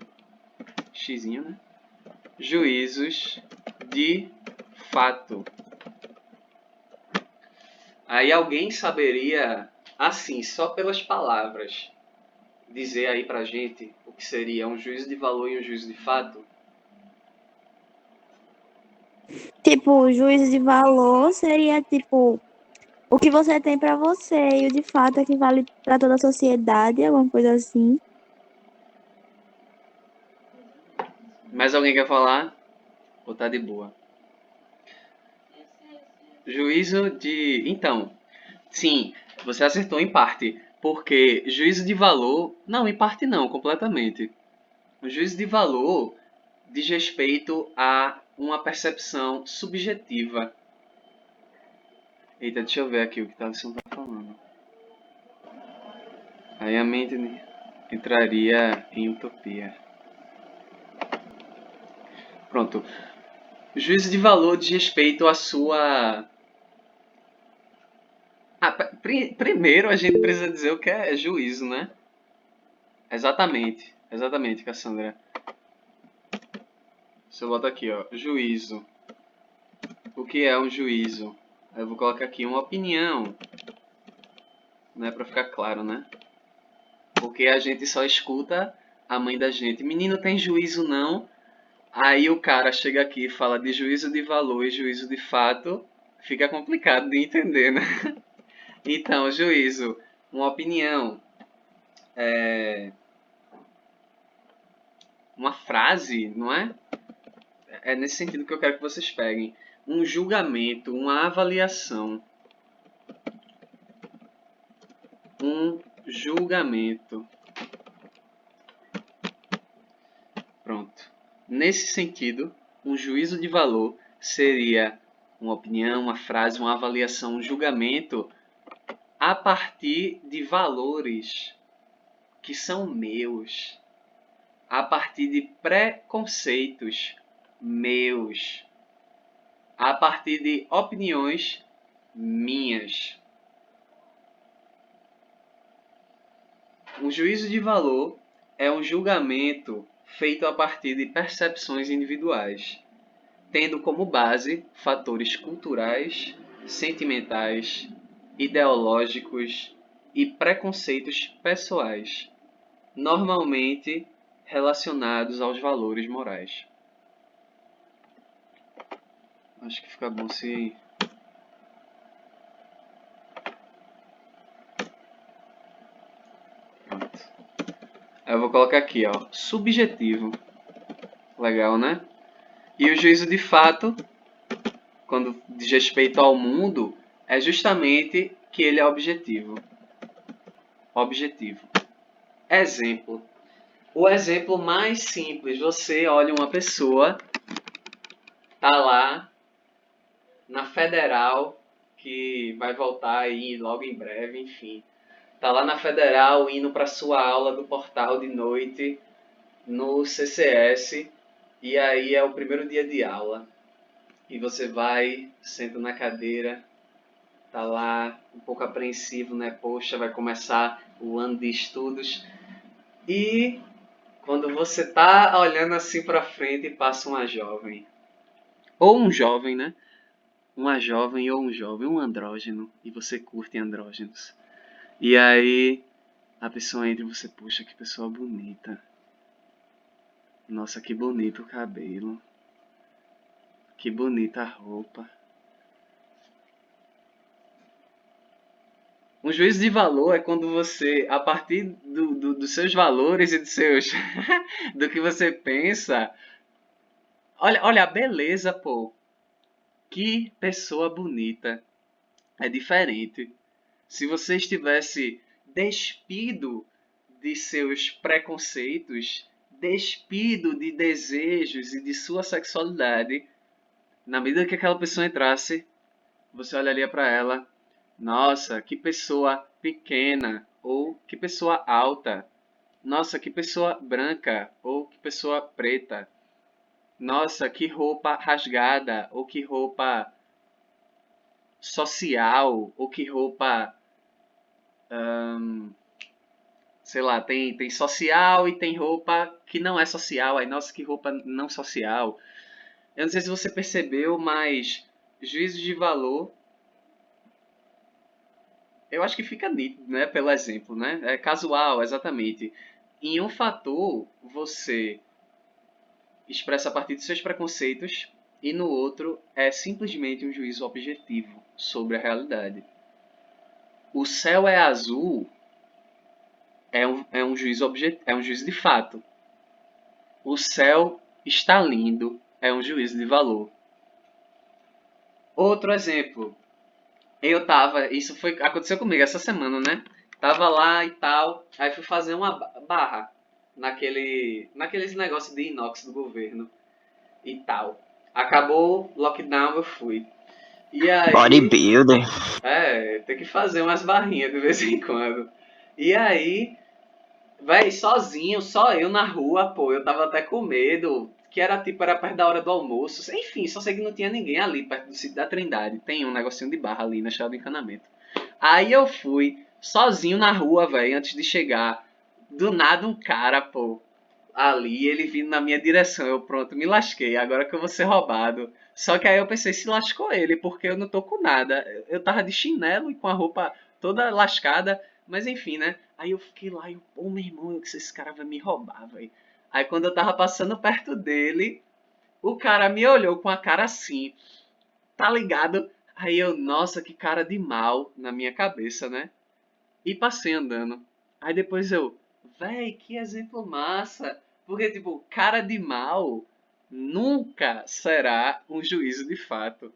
xizinho, né? Juízos de fato. Aí alguém saberia, assim, só pelas palavras, dizer aí pra gente o que seria um juízo de valor e um juízo de fato? Tipo, o juízo de valor seria, tipo, o que você tem pra você e o de fato é que vale pra toda a sociedade, alguma coisa assim. Mais alguém quer falar? Ou tá de boa? Juízo de... Então, sim, você acertou em parte. Porque juízo de valor... Não, em parte não, completamente. O juízo de valor diz respeito a uma percepção subjetiva. Eita, deixa eu ver aqui o que você tá falando. Aí a mente entraria em utopia. Pronto. Juízo de valor diz respeito à sua... Primeiro a gente precisa dizer o que é juízo, né? Exatamente, Cassandra. Se eu botar aqui, ó, juízo. O que é um juízo? Eu vou colocar aqui uma opinião, né, para ficar claro, né? Porque a gente só escuta a mãe da gente. Menino, tem juízo não? Aí o cara chega aqui e fala de juízo de valor e juízo de fato. Fica complicado de entender, né? Então, juízo, uma opinião, uma frase, não é? É nesse sentido que eu quero que vocês peguem. Um julgamento, uma avaliação. Um julgamento. Pronto. Nesse sentido, um juízo de valor seria uma opinião, uma frase, uma avaliação, um julgamento a partir de valores que são meus, a partir de preconceitos meus, a partir de opiniões minhas. Um juízo de valor é um julgamento feito a partir de percepções individuais, tendo como base fatores culturais, sentimentais, ideológicos e preconceitos pessoais, normalmente relacionados aos valores morais. Acho que fica bom se... Pronto. Eu vou colocar aqui, ó, subjetivo. Legal, né? E o juízo de fato, quando diz respeito ao mundo, é justamente que ele é objetivo. Objetivo. Exemplo. O exemplo mais simples, você olha uma pessoa, tá lá na Federal, que vai voltar aí logo em breve, enfim. Tá lá na Federal indo para sua aula do portal de noite no CCS, e aí é o primeiro dia de aula. E você vai, senta na cadeira, tá lá um pouco apreensivo, né? Poxa, vai começar o ano de estudos. E quando você tá olhando assim pra frente, passa uma jovem. Ou um jovem, né? Uma jovem ou um jovem, um andrógeno. E você curte andrógenos. E aí a pessoa entra e você, puxa, que pessoa bonita. Nossa, que bonito o cabelo. Que bonita a roupa. Um juízo de valor é quando você, a partir dos seus valores e dos seus, do que você pensa, olha a beleza, pô. Que pessoa bonita. É diferente. Se você estivesse despido de seus preconceitos, despido de desejos e de sua sexualidade, na medida que aquela pessoa entrasse, você olharia para ela, nossa, que pessoa pequena, ou que pessoa alta, nossa, que pessoa branca, ou que pessoa preta, nossa, que roupa rasgada, ou que roupa social, ou que roupa, sei lá, tem social e tem roupa que não é social, aí nossa, que roupa não social. Eu não sei se você percebeu, mas juízo de valor, eu acho que fica nítido, né? Pelo exemplo, né? É casual, exatamente. Em um fator, você expressa a partir de seus preconceitos e no outro é simplesmente um juízo objetivo sobre a realidade. O céu é azul é um juízo de fato. O céu está lindo é um juízo de valor. Outro exemplo, aconteceu comigo essa semana, né? Tava lá e tal, aí fui fazer uma barra naqueles negócios de inox do governo e tal. Acabou o lockdown, eu fui. E aí, Bodybuilder. tem que fazer umas barrinhas de vez em quando. E aí, véi, sozinho, só eu na rua, pô, eu tava até com medo, que era perto da hora do almoço. Enfim, só sei que não tinha ninguém ali perto do sítio da Trindade. Tem um negocinho de barra ali na estrada do encanamento. Aí eu fui, sozinho na rua, velho, antes de chegar. Do nada um cara, pô, ali, ele vindo na minha direção. Eu, pronto, me lasquei, agora que eu vou ser roubado. Só que aí eu pensei, se lascou ele, porque eu não tô com nada. Eu tava de chinelo e com a roupa toda lascada, mas enfim, né? Aí eu fiquei lá e eu, pô, meu irmão, eu disse, esse cara vai me roubar, velho. Aí quando eu tava passando perto dele, o cara me olhou com a cara assim, tá ligado? Aí eu, nossa, que cara de mal na minha cabeça, né? E passei andando. Aí depois eu, véi, que exemplo massa. Porque, tipo, cara de mal nunca será um juízo de fato.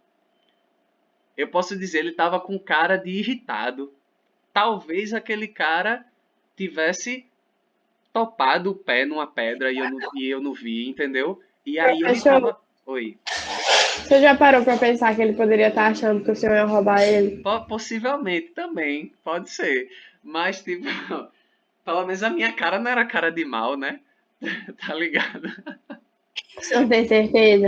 Eu posso dizer, ele tava com cara de irritado. Talvez aquele cara tivesse topado o pé numa pedra e eu não vi, entendeu? E aí ele Professor, tava... Oi. você já parou pra pensar que ele poderia estar achando que o senhor ia roubar ele? Possivelmente também, pode ser. Mas, tipo, pelo menos a minha cara não era cara de mal, né? Tá ligado? O senhor tem certeza?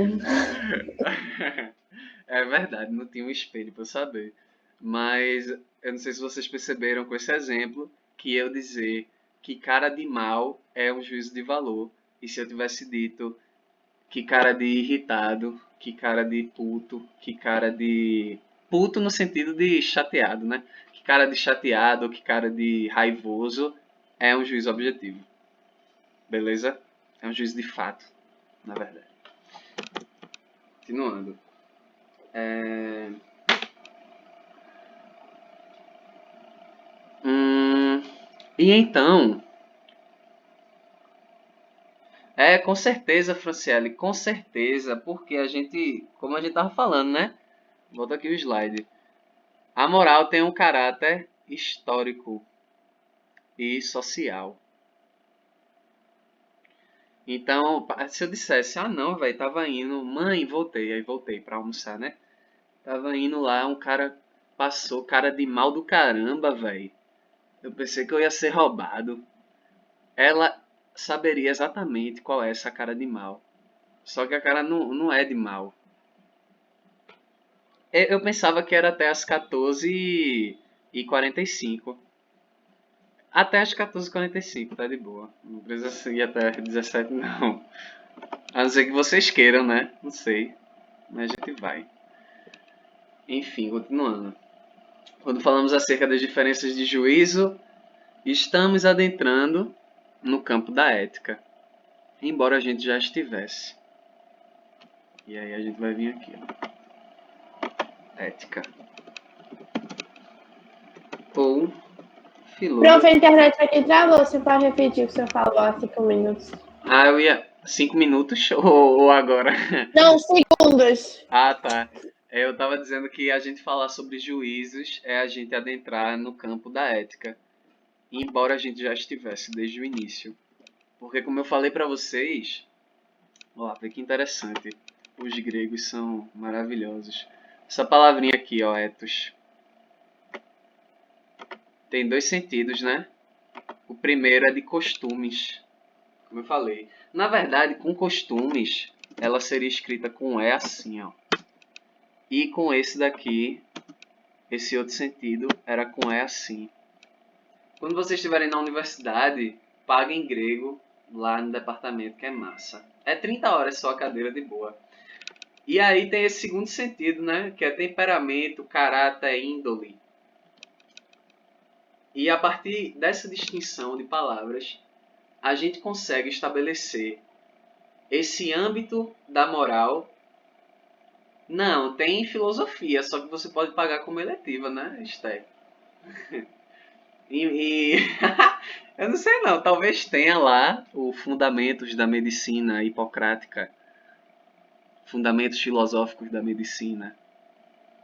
É verdade, não tinha um espelho pra eu saber. Mas eu não sei se vocês perceberam com esse exemplo que eu dizer que cara de mal é um juízo de valor. E se eu tivesse dito que cara de irritado, que cara de puto, que cara de... Puto no sentido de chateado, né? Que cara de chateado, que cara de raivoso é um juízo objetivo. Beleza? É um juízo de fato, na verdade. Continuando. E então... com certeza, Franciele, com certeza, porque a gente, como a gente tava falando, né? Volta aqui o slide. A moral tem um caráter histórico e social. Então, se eu dissesse, ah não, velho, tava indo, mãe, voltei, aí voltei pra almoçar, né? Tava indo lá, um cara passou, cara de mal do caramba, velho. Eu pensei que eu ia ser roubado. Ela saberia exatamente qual é essa cara de mal. Só que a cara não é de mal. Eu pensava que era até as 14h45. Até as 14h45, tá de boa. Não precisa ir até 17, não. A não ser que vocês queiram, né? Não sei. Mas a gente vai. Enfim, continuando. Quando falamos acerca das diferenças de juízo, estamos adentrando no campo da ética. Embora a gente já estivesse. E aí a gente vai vir aqui, ó. Ética. Ou filosofia. Prof, a internet aqui travou. Você pode repetir o que você falou há 5 minutos? Ah, eu ia... 5 minutos ou agora? Não, segundos. Ah, tá. Eu tava dizendo que a gente falar sobre juízos é a gente adentrar no campo da ética. Embora a gente já estivesse desde o início. Porque como eu falei pra vocês... Ó, vê que interessante. Os gregos são maravilhosos. Essa palavrinha aqui, ó, ethos. Tem dois sentidos, né? O primeiro é de costumes. Como eu falei. Na verdade, com costumes, ela seria escrita com E assim, ó. E com esse daqui, esse outro sentido, era com E assim. Quando vocês estiverem na universidade, paguem grego lá no departamento, que é massa. É 30 horas só a cadeira de boa. E aí tem esse segundo sentido, né? Que é temperamento, caráter, índole. E a partir dessa distinção de palavras, a gente consegue estabelecer esse âmbito da moral. Não, tem filosofia, só que você pode pagar como eletiva, né, Esther? Eu não sei não, talvez tenha lá o Fundamentos da Medicina Hipocrática, Fundamentos Filosóficos da Medicina,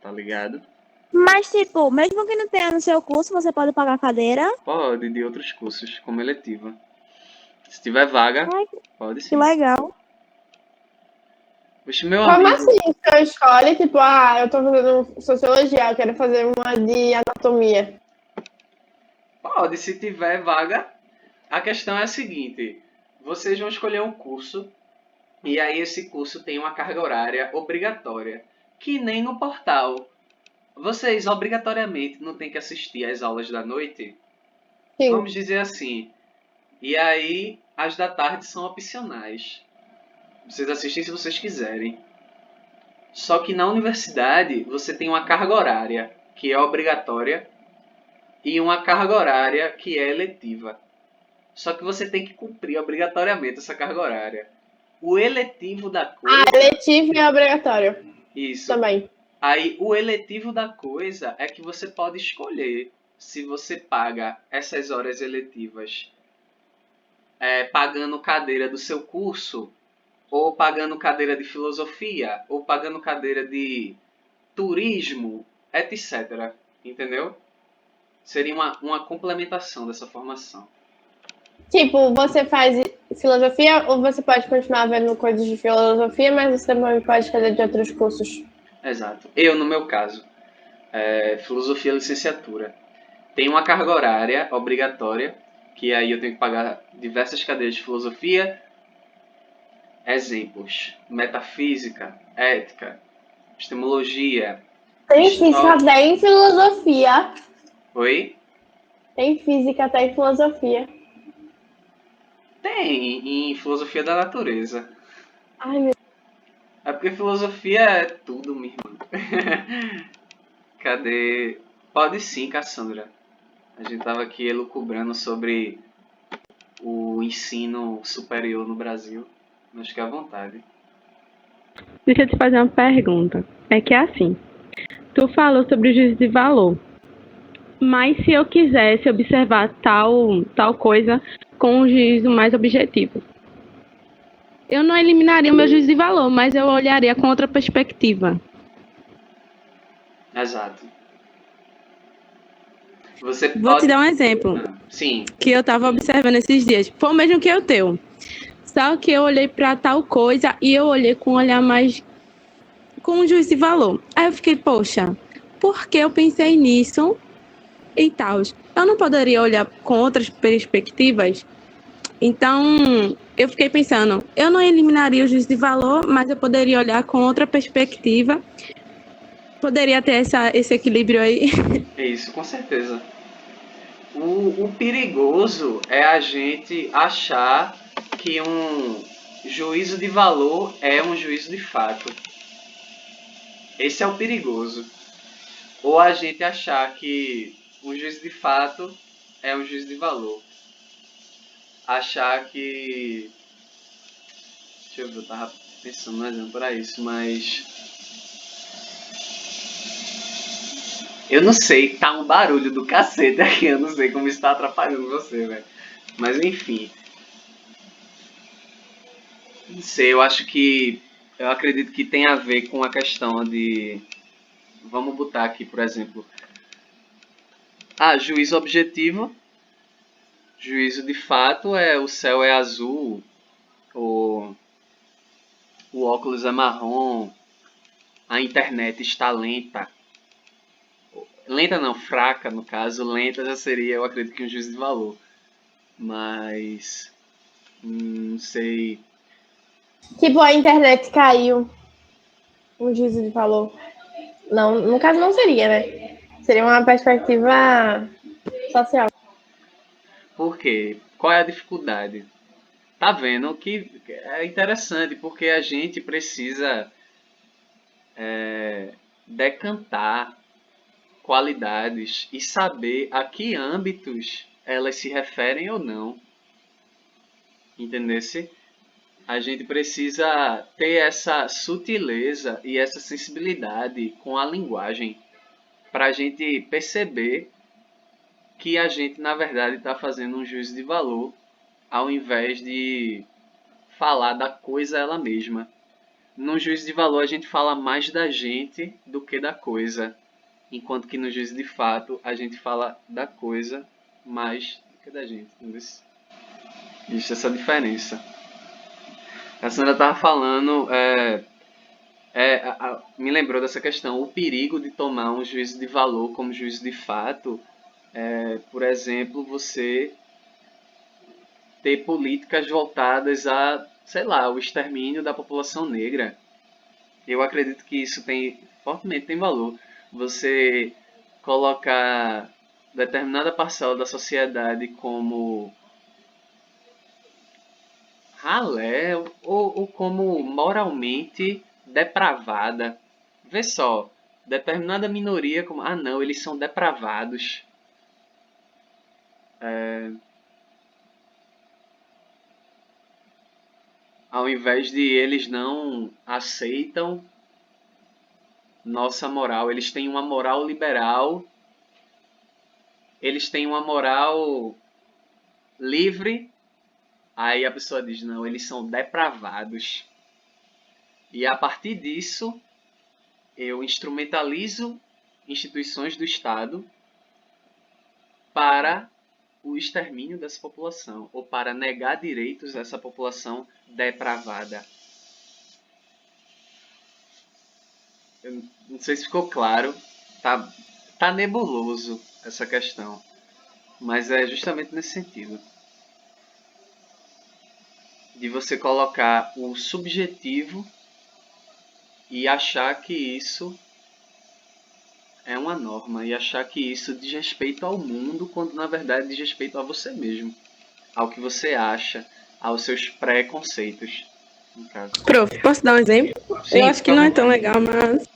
tá ligado? Mas, tipo, mesmo que não tenha no seu curso, você pode pagar a cadeira. Pode, de outros cursos, como eletiva. Se tiver vaga, Ai, pode que sim. legal. Oxe, meu Como amigo, assim? Você escolhe, tipo, eu tô fazendo sociologia, eu quero fazer uma de anatomia. pode, se tiver vaga. A questão é a seguinte, vocês vão escolher um curso, e aí esse curso tem uma carga horária obrigatória, que nem no portal. Vocês obrigatoriamente não têm que assistir às aulas da noite? Sim. Vamos dizer assim. E aí, as da tarde são opcionais. Vocês assistem se vocês quiserem. Só que na universidade, você tem uma carga horária, que é obrigatória, e uma carga horária que é eletiva. Só que você tem que cumprir obrigatoriamente essa carga horária. O eletivo da coisa... Eletivo é obrigatório Isso. também. Aí, o eletivo da coisa é que você pode escolher se você paga essas horas eletivas pagando cadeira do seu curso, ou pagando cadeira de filosofia, ou pagando cadeira de turismo, etc. Entendeu? Seria uma complementação dessa formação. Tipo, você faz filosofia ou você pode continuar vendo coisas de filosofia, mas você também pode fazer de outros cursos? Exato. Eu, no meu caso, filosofia licenciatura. Tem uma carga horária obrigatória, que aí eu tenho que pagar diversas cadeiras de filosofia. Exemplos: metafísica, ética, epistemologia, Tem física até em filosofia. Oi? Tem física até em filosofia. Tem, em filosofia da natureza. Ai, meu É porque filosofia é tudo, minha irmã. Cadê? Pode sim, Cassandra. A gente tava aqui elucubrando sobre o ensino superior no Brasil. Mas fique à vontade. Deixa eu te fazer uma pergunta. É que é assim, tu falou sobre o juízo de valor, mas se eu quisesse observar tal coisa com um juízo mais objetivo, eu não eliminaria o meu juízo de valor, mas eu olharia com outra perspectiva. Exato. Você Vou te pode. dar um exemplo Sim. que eu estava observando esses dias. Foi o mesmo que o teu. Só que eu olhei para tal coisa e eu olhei com um olhar mais com um juízo de valor. Aí eu fiquei, poxa, por que eu pensei nisso e tal? Eu não poderia olhar com outras perspectivas? Então, eu fiquei pensando, eu não eliminaria o juízo de valor, mas eu poderia olhar com outra perspectiva. Poderia ter esse equilíbrio aí. É isso, com certeza. O perigoso é a gente achar que um juízo de valor é um juízo de fato. Esse é o perigoso. Ou a gente achar que um juízo de fato é um juízo de valor. Achar que. Deixa eu ver, eu tava pensando no exemplo para isso, mas. Eu não sei, tá um barulho do cacete aqui, eu não sei como isso tá atrapalhando você, velho. Mas enfim. Não sei, eu acho que. Eu acredito que tem a ver com a questão de. Vamos botar aqui, por exemplo. Juízo objetivo. Juízo de fato é o céu é azul, o óculos é marrom, a internet está lenta. Lenta não, fraca no caso. Lenta já seria, eu acredito que um juízo de valor. Mas. Não sei. Tipo, a internet caiu. Um juízo de valor. Não, no caso não seria, né? Seria uma perspectiva social. Por quê? Qual é a dificuldade? Tá vendo que é interessante porque a gente precisa decantar qualidades e saber a que âmbitos elas se referem ou não. Entendesse? A gente precisa ter essa sutileza e essa sensibilidade com a linguagem para a gente perceber que a gente, na verdade, está fazendo um juízo de valor ao invés de falar da coisa ela mesma. No juízo de valor, a gente fala mais da gente do que da coisa, enquanto que no juízo de fato, a gente fala da coisa mais do que da gente. Existe essa diferença. A Sandra estava falando, me lembrou dessa questão, o perigo de tomar um juízo de valor como juízo de fato, por exemplo, você ter políticas voltadas a, sei lá, o extermínio da população negra. Eu acredito que isso fortemente tem valor. Você colocar determinada parcela da sociedade como ralé ou como moralmente depravada. Vê só, determinada minoria como, não, eles são depravados. Ao invés de eles não aceitam nossa moral, eles têm uma moral liberal, eles têm uma moral livre. Aí a pessoa diz, não, eles são depravados. E a partir disso, eu instrumentalizo instituições do Estado para o extermínio dessa população, ou para negar direitos a essa população depravada. Eu não sei se ficou claro, tá nebuloso essa questão, mas é justamente nesse sentido. De você colocar o subjetivo e achar que isso é uma norma e achar que isso diz respeito ao mundo, quando na verdade diz respeito a você mesmo, ao que você acha, aos seus preconceitos, no caso. Prof, posso dar um exemplo? Eu Sim, acho que fica à não é tão vontade. legal, mas.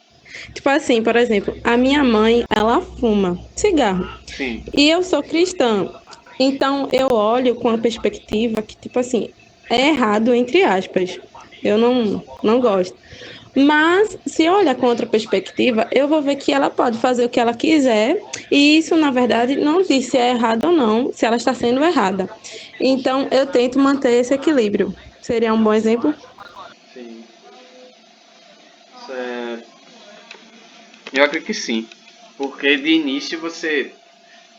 Tipo assim, por exemplo, a minha mãe, ela fuma cigarro. Sim, E eu sou cristã. Então eu olho com a perspectiva que, tipo assim, é errado, entre aspas. Eu não gosto. Mas, se eu olhar com outra perspectiva, eu vou ver que ela pode fazer o que ela quiser. E isso, na verdade, não diz se é errado ou não, se ela está sendo errada. Então, eu tento manter esse equilíbrio. Seria um bom exemplo? sim. Isso eu acredito que sim. Porque de início você.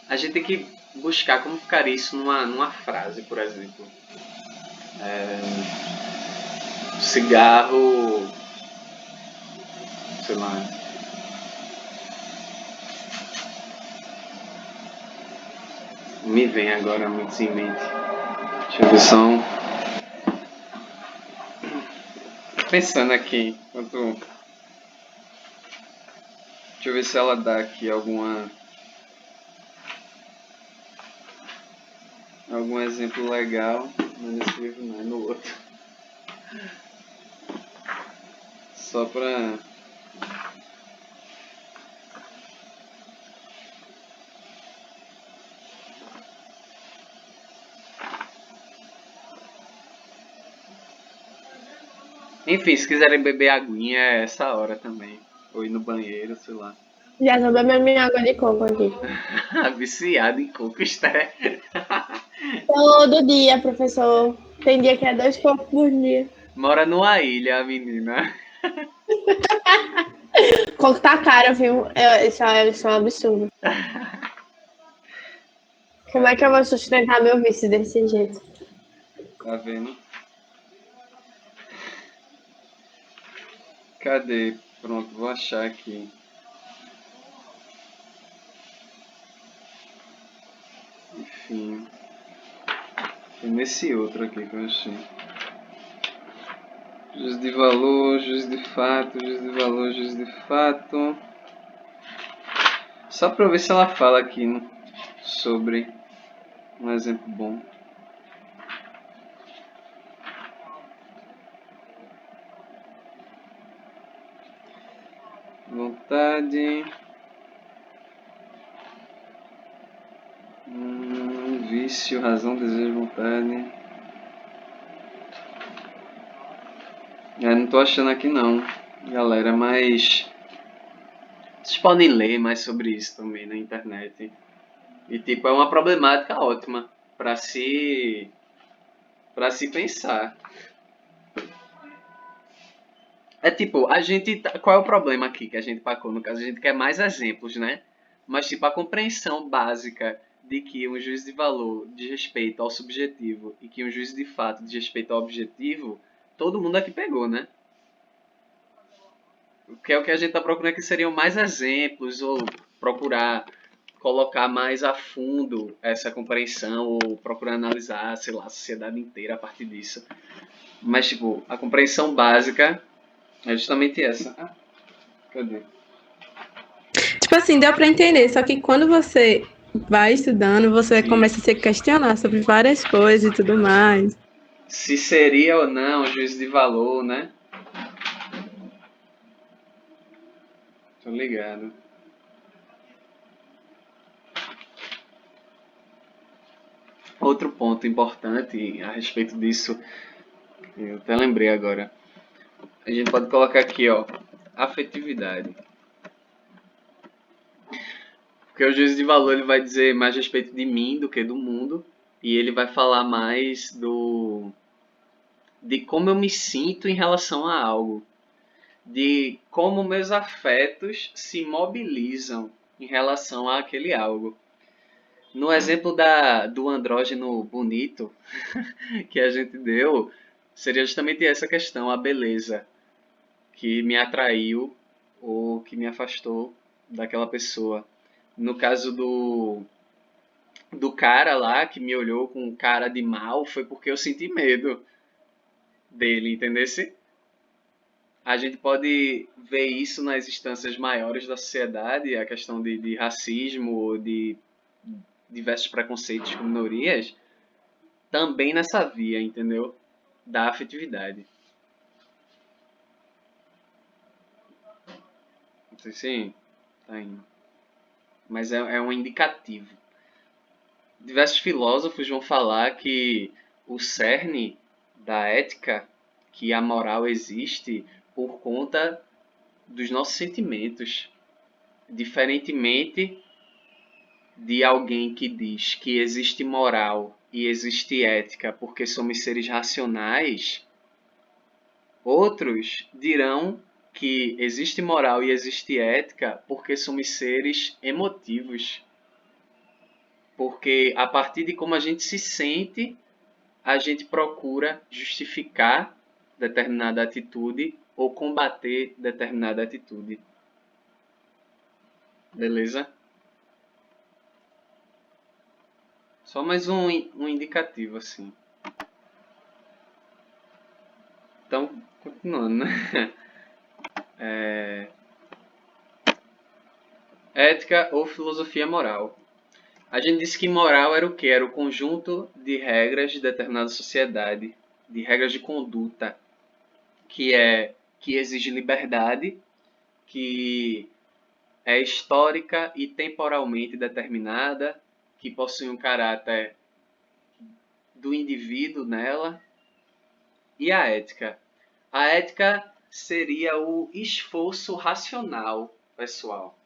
A gente tem que buscar como ficaria isso numa frase, por exemplo. Cigarro, sei lá. Me vem agora muito em mente. Deixa eu ver só. Pensando aqui, enquanto. Deixa eu ver se ela dá aqui algum exemplo legal. Não é nesse livro não, é no outro. Só pra. Enfim, se quiserem beber aguinha é essa hora também. Ou ir no banheiro, sei lá. Já tô bebendo minha água de coco aqui. Viciado em coco, Esté. Todo dia, professor. Tem dia que é 2 copos por dia. Mora numa ilha, a menina. Coco tá caro, viu? Isso é um absurdo. Como é que eu vou sustentar meu vício desse jeito? Tá vendo? Cadê? Pronto, vou achar aqui. Enfim. Foi nesse outro aqui que eu achei. Juízo de valor, juízo de fato, juízo de valor, juízo de fato. Só pra eu ver se ela fala aqui sobre um exemplo bom. Vontade. Vício, razão, desejo, vontade. Não tô achando aqui não, galera, mas vocês podem ler mais sobre isso também na internet. E tipo, é uma problemática ótima para se pensar. É tipo, qual é o problema aqui que a gente pacou? No caso, a gente quer mais exemplos, né? Mas tipo, a compreensão básica de que um juízo de valor diz respeito ao subjetivo e que um juízo de fato diz respeito ao objetivo, todo mundo aqui pegou, né? Que é o que a gente está procurando aqui seriam mais exemplos ou procurar colocar mais a fundo essa compreensão ou procurar analisar, sei lá, a sociedade inteira a partir disso. Mas, tipo, a compreensão básica é justamente essa. Cadê? Tipo assim, deu pra entender, só que quando você vai estudando, você começa a se questionar sobre várias coisas e tudo mais. Se seria ou não juízo de valor, né? Tô ligado. Outro ponto importante a respeito disso, eu até lembrei agora. A gente pode colocar aqui, ó, afetividade. Porque o juízo de valor ele vai dizer mais a respeito de mim do que do mundo. E ele vai falar mais de como eu me sinto em relação a algo. De como meus afetos se mobilizam em relação àquele algo. No exemplo do andrógeno bonito que a gente deu, seria justamente essa questão, a beleza que me atraiu ou que me afastou daquela pessoa. No caso do cara lá que me olhou com cara de mal, foi porque eu senti medo dele, entendesse? A gente pode ver isso nas instâncias maiores da sociedade, a questão de racismo, de diversos preconceitos com minorias, também nessa via, entendeu? Da afetividade. Não sei se tá indo. Mas é um indicativo. Diversos filósofos vão falar que o cerne da ética, que a moral existe por conta dos nossos sentimentos. Diferentemente de alguém que diz que existe moral e existe ética porque somos seres racionais, outros dirão que existe moral e existe ética porque somos seres emotivos. Porque a partir de como a gente se sente, a gente procura justificar determinada atitude ou combater determinada atitude. Beleza? Só mais um indicativo, assim. Então, continuando, né? Ética ou filosofia moral. A gente disse que moral era o quê? Era o conjunto de regras de determinada sociedade, de regras de conduta, que exige liberdade, que é histórica e temporalmente determinada, que possui um caráter do indivíduo nela. E a ética? A ética seria o esforço racional, pessoal.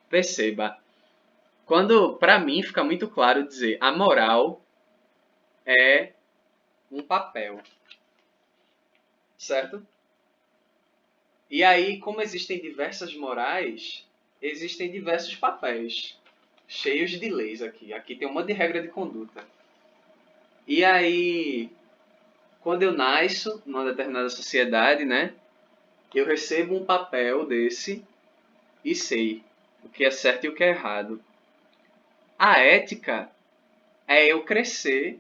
Perceba, quando para mim fica muito claro dizer a moral é um papel, certo? E aí, como existem diversas morais, existem diversos papéis, cheios de leis aqui. Aqui tem uma de regra de conduta. E aí, quando eu nasço numa determinada sociedade, né, eu recebo um papel desse e sei o que é certo e o que é errado. A ética é eu crescer,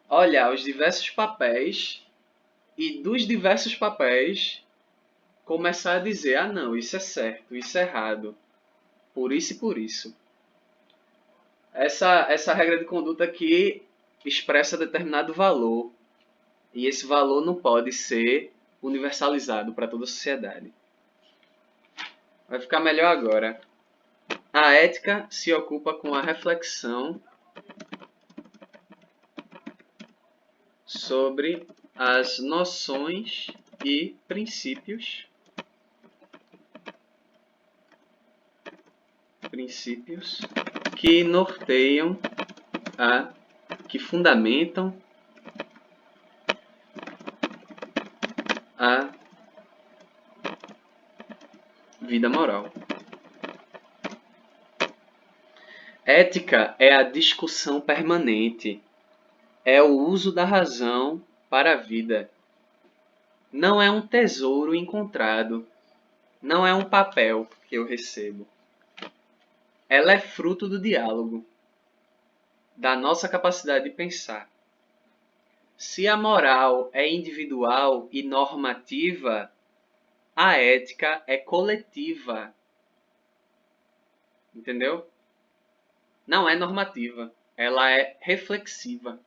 olhar os diversos papéis e dos diversos papéis começar a dizer, ah não, isso é certo, isso é errado, por isso e por isso. Essa regra de conduta aqui expressa determinado valor e esse valor não pode ser universalizado para toda a sociedade. Vai ficar melhor agora. A ética se ocupa com a reflexão sobre as noções e princípios que norteiam, que fundamentam a vida moral. Ética é a discussão permanente, é o uso da razão para a vida. Não é um tesouro encontrado, não é um papel que eu recebo. Ela é fruto do diálogo, da nossa capacidade de pensar. Se a moral é individual e normativa, a ética é coletiva. Entendeu? Não é normativa, ela é reflexiva.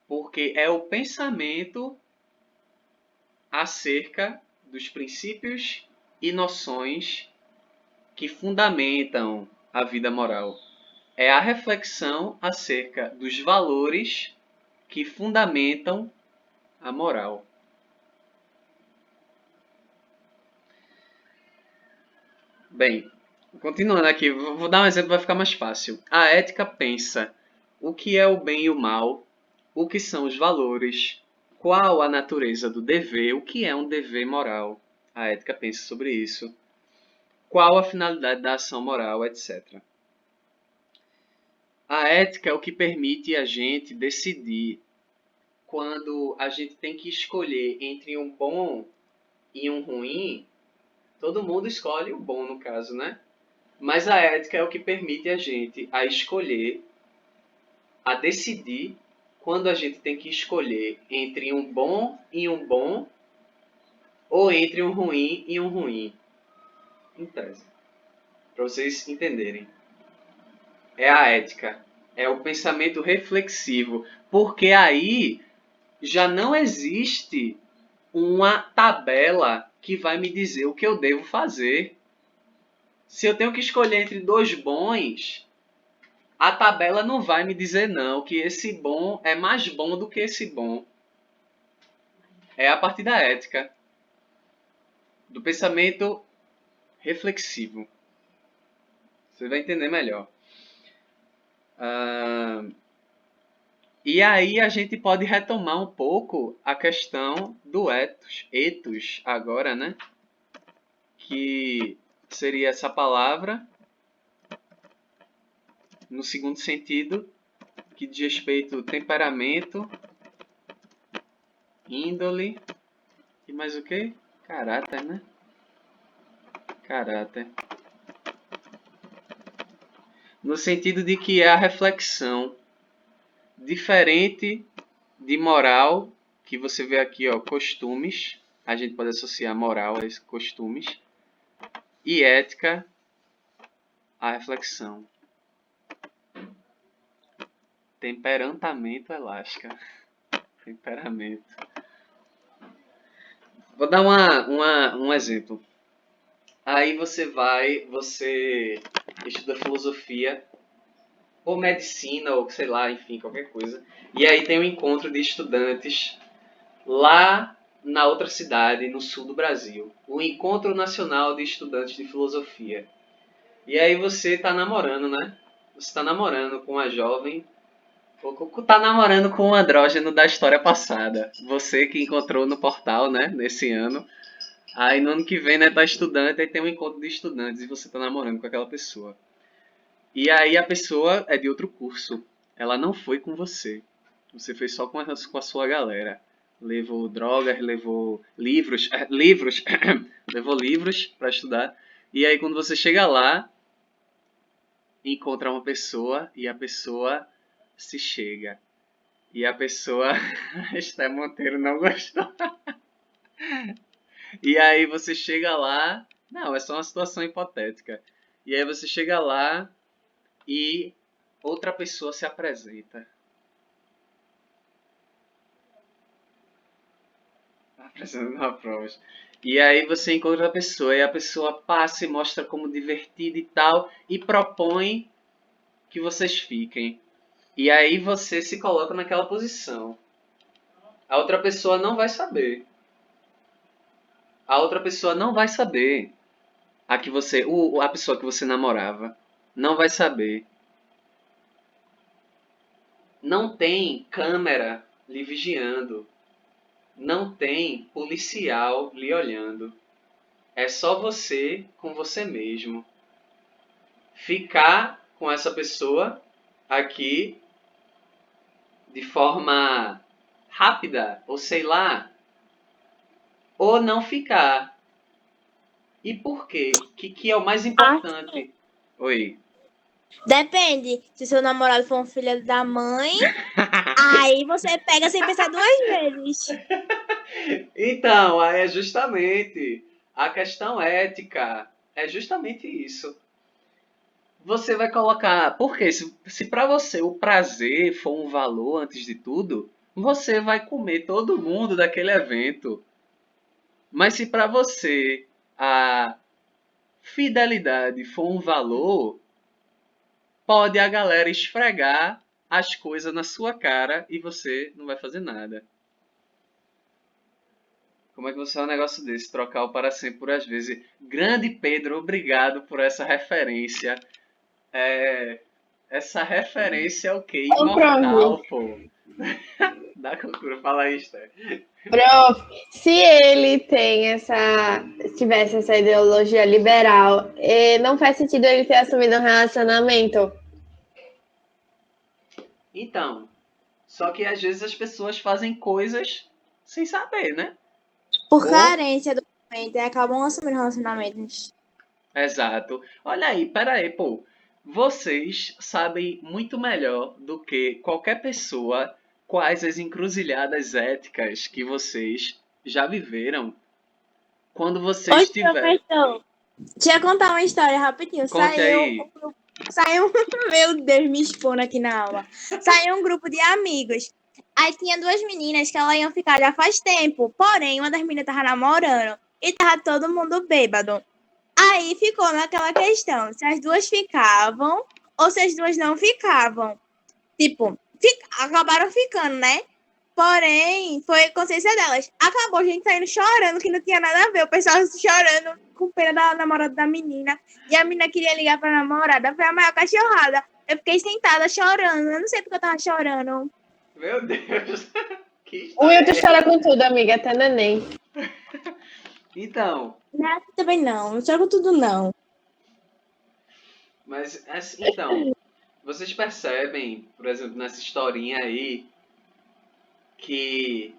Porque é o pensamento acerca dos princípios e noções que fundamentam a vida moral. É a reflexão acerca dos valores que fundamentam a moral. Bem, continuando aqui, vou dar um exemplo, vai ficar mais fácil. A ética pensa o que é o bem e o mal, o que são os valores, qual a natureza do dever, o que é um dever moral. A ética pensa sobre isso. Qual a finalidade da ação moral, etc. A ética é o que permite a gente decidir quando a gente tem que escolher entre um bom e um ruim. Todo mundo escolhe o bom, no caso, né? Mas a ética é o que permite a gente a escolher, a decidir quando a gente tem que escolher entre um bom e um bom, ou entre um ruim e um ruim. Em tese. Para vocês entenderem. É a ética. É o pensamento reflexivo. Porque aí já não existe uma tabela que vai me dizer o que eu devo fazer. Se eu tenho que escolher entre dois bons, a tabela não vai me dizer não, que esse bom é mais bom do que esse bom. É a partir da ética, do pensamento reflexivo. Você vai entender melhor. E aí a gente pode retomar um pouco a questão do ethos agora, né? Que seria essa palavra no segundo sentido, que diz respeito ao temperamento, índole e mais o que? Caráter, né? Caráter. No sentido de que é a reflexão diferente de moral, que você vê aqui, ó, costumes. A gente pode associar moral a esses costumes. E ética à reflexão. Temperamento elástica. Temperamento. Vou dar um exemplo. Aí você estuda filosofia, ou medicina, ou sei lá, enfim, qualquer coisa. E aí tem um encontro de estudantes lá na outra cidade, no sul do Brasil. O Encontro Nacional de Estudantes de Filosofia. E aí você tá namorando, né? Você tá namorando com uma jovem, ou tá namorando com um andrógeno da história passada. Você que encontrou no portal, né, nesse ano. Aí no ano que vem, né, tá estudante, aí tem um encontro de estudantes e você tá namorando com aquela pessoa. E aí a pessoa é de outro curso. Ela não foi com você. Você foi só com a sua galera. Levou drogas, levou livros, levou livros para estudar. E aí quando você chega lá, encontra uma pessoa e a pessoa se chega. E a pessoa, Esther Monteiro não gostou. E aí você chega lá, não, é só uma situação hipotética. E aí você chega lá e outra pessoa se apresenta. Apresentando provas. E aí você encontra a pessoa e a pessoa passa e mostra como divertida e tal e propõe que vocês fiquem. E aí você se coloca naquela posição. A outra pessoa não vai saber. A outra pessoa não vai saber. A pessoa que você namorava não vai saber. Não tem câmera lhe vigiando. Não tem policial lhe olhando. É só você com você mesmo. Ficar com essa pessoa aqui de forma rápida, ou sei lá, ou não ficar. E por quê? Que é o mais importante? Oi. Depende. Se seu namorado for um filho da mãe, aí você pega sem pensar duas vezes. Então, aí é justamente a questão ética. É justamente isso. Você vai colocar... Porque se para você o prazer for um valor antes de tudo, você vai comer todo mundo daquele evento. Mas se para você a fidelidade for um valor, pode a galera esfregar as coisas na sua cara e você não vai fazer nada. Como é que você é um negócio desse? Trocar o para sempre por às vezes. Grande Pedro, obrigado por essa referência. Essa referência é o quê? Imortal, pô. Dá cultura, fala aí, Esther. Prof, se ele tivesse essa ideologia liberal, não faz sentido ele ter assumido um relacionamento. Então, só que às vezes as pessoas fazem coisas sem saber, né? Por carência do momento, acabam assumindo relacionamentos. Exato. Olha aí, pera aí, pô. Vocês sabem muito melhor do que qualquer pessoa quais as encruzilhadas éticas que vocês já viveram quando vocês Oi, tiveram. professor. Deixa eu contar uma história rapidinho. Conte aí. Saiu, meu Deus, me expondo aqui na aula. Saiu um grupo de amigos. Aí tinha duas meninas que elas iam ficar já faz tempo. Porém, uma das meninas tava namorando e tava todo mundo bêbado. Aí ficou naquela questão, se as duas ficavam ou se as duas não ficavam. Tipo, acabaram ficando, né? Porém, foi consciência delas. Acabou a gente saindo chorando, que não tinha nada a ver. O pessoal chorando, com pena da namorada da menina. E a menina queria ligar pra namorada. Foi a maior cachorrada. Eu fiquei sentada chorando. Eu não sei porque eu tava chorando. Meu Deus. Que O história Wilton é chora com tudo, amiga, até neném. Então, Não, também não. Não choro com tudo, não. mas então, vocês percebem, por exemplo, nessa historinha aí, que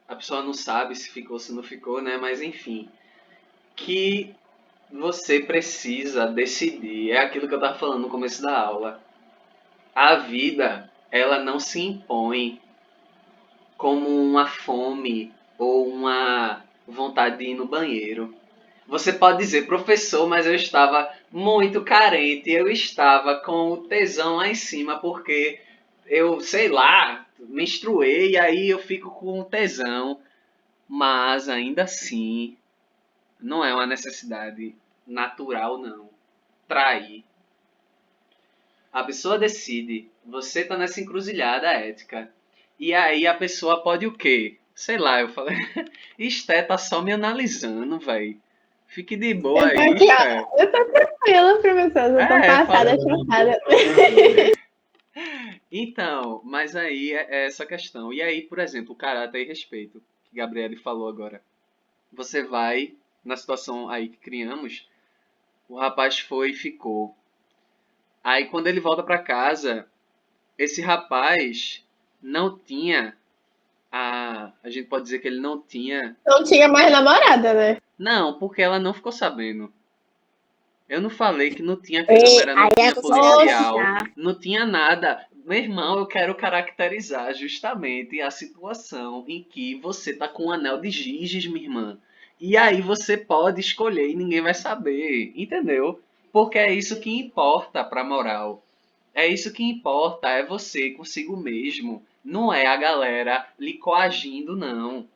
a pessoa não sabe se ficou ou se não ficou, né? Mas enfim, que você precisa decidir. É aquilo que eu estava falando no começo da aula. A vida, ela não se impõe como uma fome ou uma vontade de ir no banheiro. Você pode dizer, professor, mas eu estava muito carente, eu estava com o tesão lá em cima porque eu, sei lá, menstruei e aí eu fico com tesão. Mas ainda assim, não é uma necessidade natural, não. Trair. A pessoa decide, você tá nessa encruzilhada ética. E aí a pessoa pode o quê? Sei lá, eu falei. Esté tá só me analisando, velho. Fique de boa Eu tô aí, aqui, Esté. ó. Eu tô tranquila, professor. Eu tô passada, chocada. Então, mas aí é essa questão. E aí, por exemplo, o caráter e respeito, que Gabriele falou agora. Você vai, na situação aí que criamos, o rapaz foi e ficou. Aí quando ele volta pra casa, esse rapaz não tinha a gente pode dizer que ele não tinha. Não tinha mais namorada, né? Não, porque ela não ficou sabendo. Eu não falei que não tinha E câmera, não aí é tinha policial, considerado. não tinha nada. Meu irmão, eu quero caracterizar justamente a situação em que você tá com um anel de Giges, minha irmã. E aí você pode escolher e ninguém vai saber, entendeu? Porque é isso que importa pra moral. É isso que importa, é você consigo mesmo. Não é a galera lhe coagindo, não.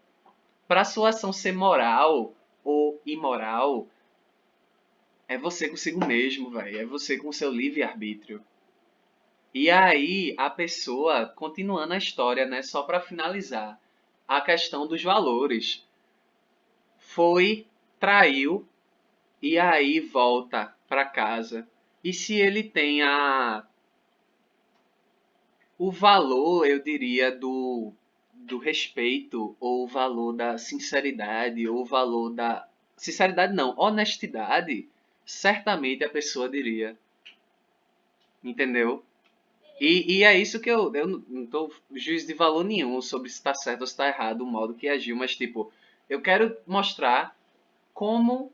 Pra sua ação ser moral ou imoral, é você consigo mesmo, velho. É você com seu livre-arbítrio. E aí, a pessoa, continuando a história, né, só para finalizar, a questão dos valores. Foi, traiu, e aí volta para casa. E se ele tem o valor, eu diria, do respeito, ou o valor da sinceridade, ou o valor da. Sinceridade não, honestidade, certamente a pessoa diria. Entendeu? E é isso que eu não tô juiz de valor nenhum sobre se está certo ou se está errado o modo que agiu, mas tipo, eu quero mostrar como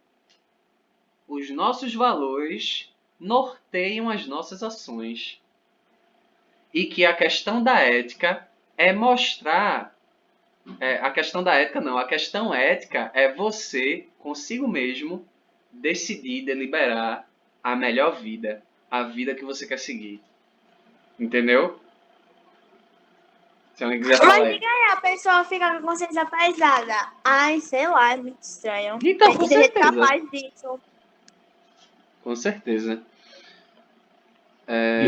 os nossos valores norteiam as nossas ações. E que a questão da ética é mostrar. A questão da ética não, a questão ética é você, consigo mesmo, decidir, deliberar a melhor vida, a vida que você quer seguir. Entendeu? Se alguém quiser falar Mas aí. diga aí, a pessoa fica com a consciência pesada. Ai, sei lá, é muito estranho. Então, Tem com que ter gente certeza. capaz disso. Com certeza.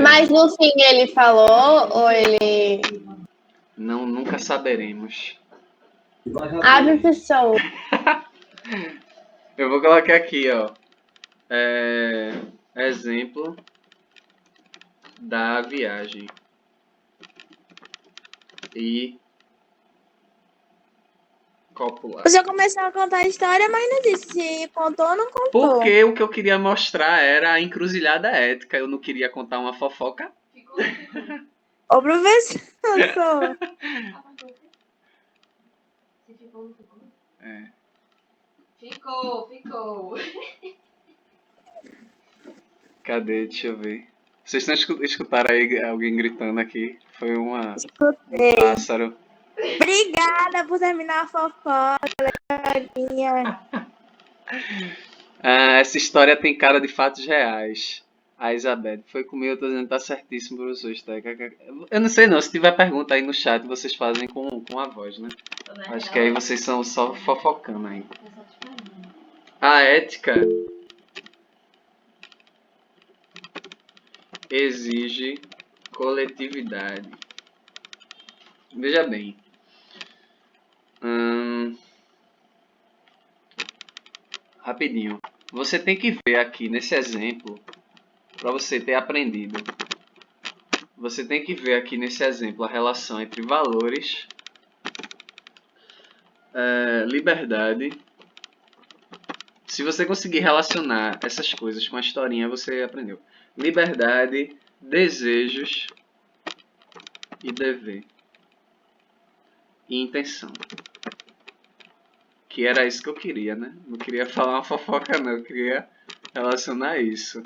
Mas no fim ele falou ou ele. Não, nunca saberemos. Ah, professor. Eu vou colocar aqui, ó. Exemplo da viagem. E copular. Você começou a contar a história, mas não disse se contou ou não contou. Porque o que eu queria mostrar era a encruzilhada ética. Eu não queria contar uma fofoca. Ô, professor. É. Ficou. Cadê? Deixa eu ver. Vocês estão escutaram aí alguém gritando aqui Foi um Escutei. pássaro. Obrigada por terminar a fofoca, legalinha. Essa história tem cara de fatos reais. A Isabel foi comigo, eu tô dizendo que tá certíssimo, professor Steck. Eu não sei não, se tiver pergunta aí no chat, vocês fazem com a voz, né? Acho que aí vocês são só fofocando aí. A ética exige coletividade. Veja bem. Rapidinho. Você tem que ver aqui nesse exemplo, para você ter aprendido. Você tem que ver aqui nesse exemplo a relação entre valores, liberdade. Se você conseguir relacionar essas coisas com a historinha, você aprendeu. Liberdade, desejos e dever. E intenção. Que era isso que eu queria, né? Não queria falar uma fofoca, não. Eu queria relacionar isso.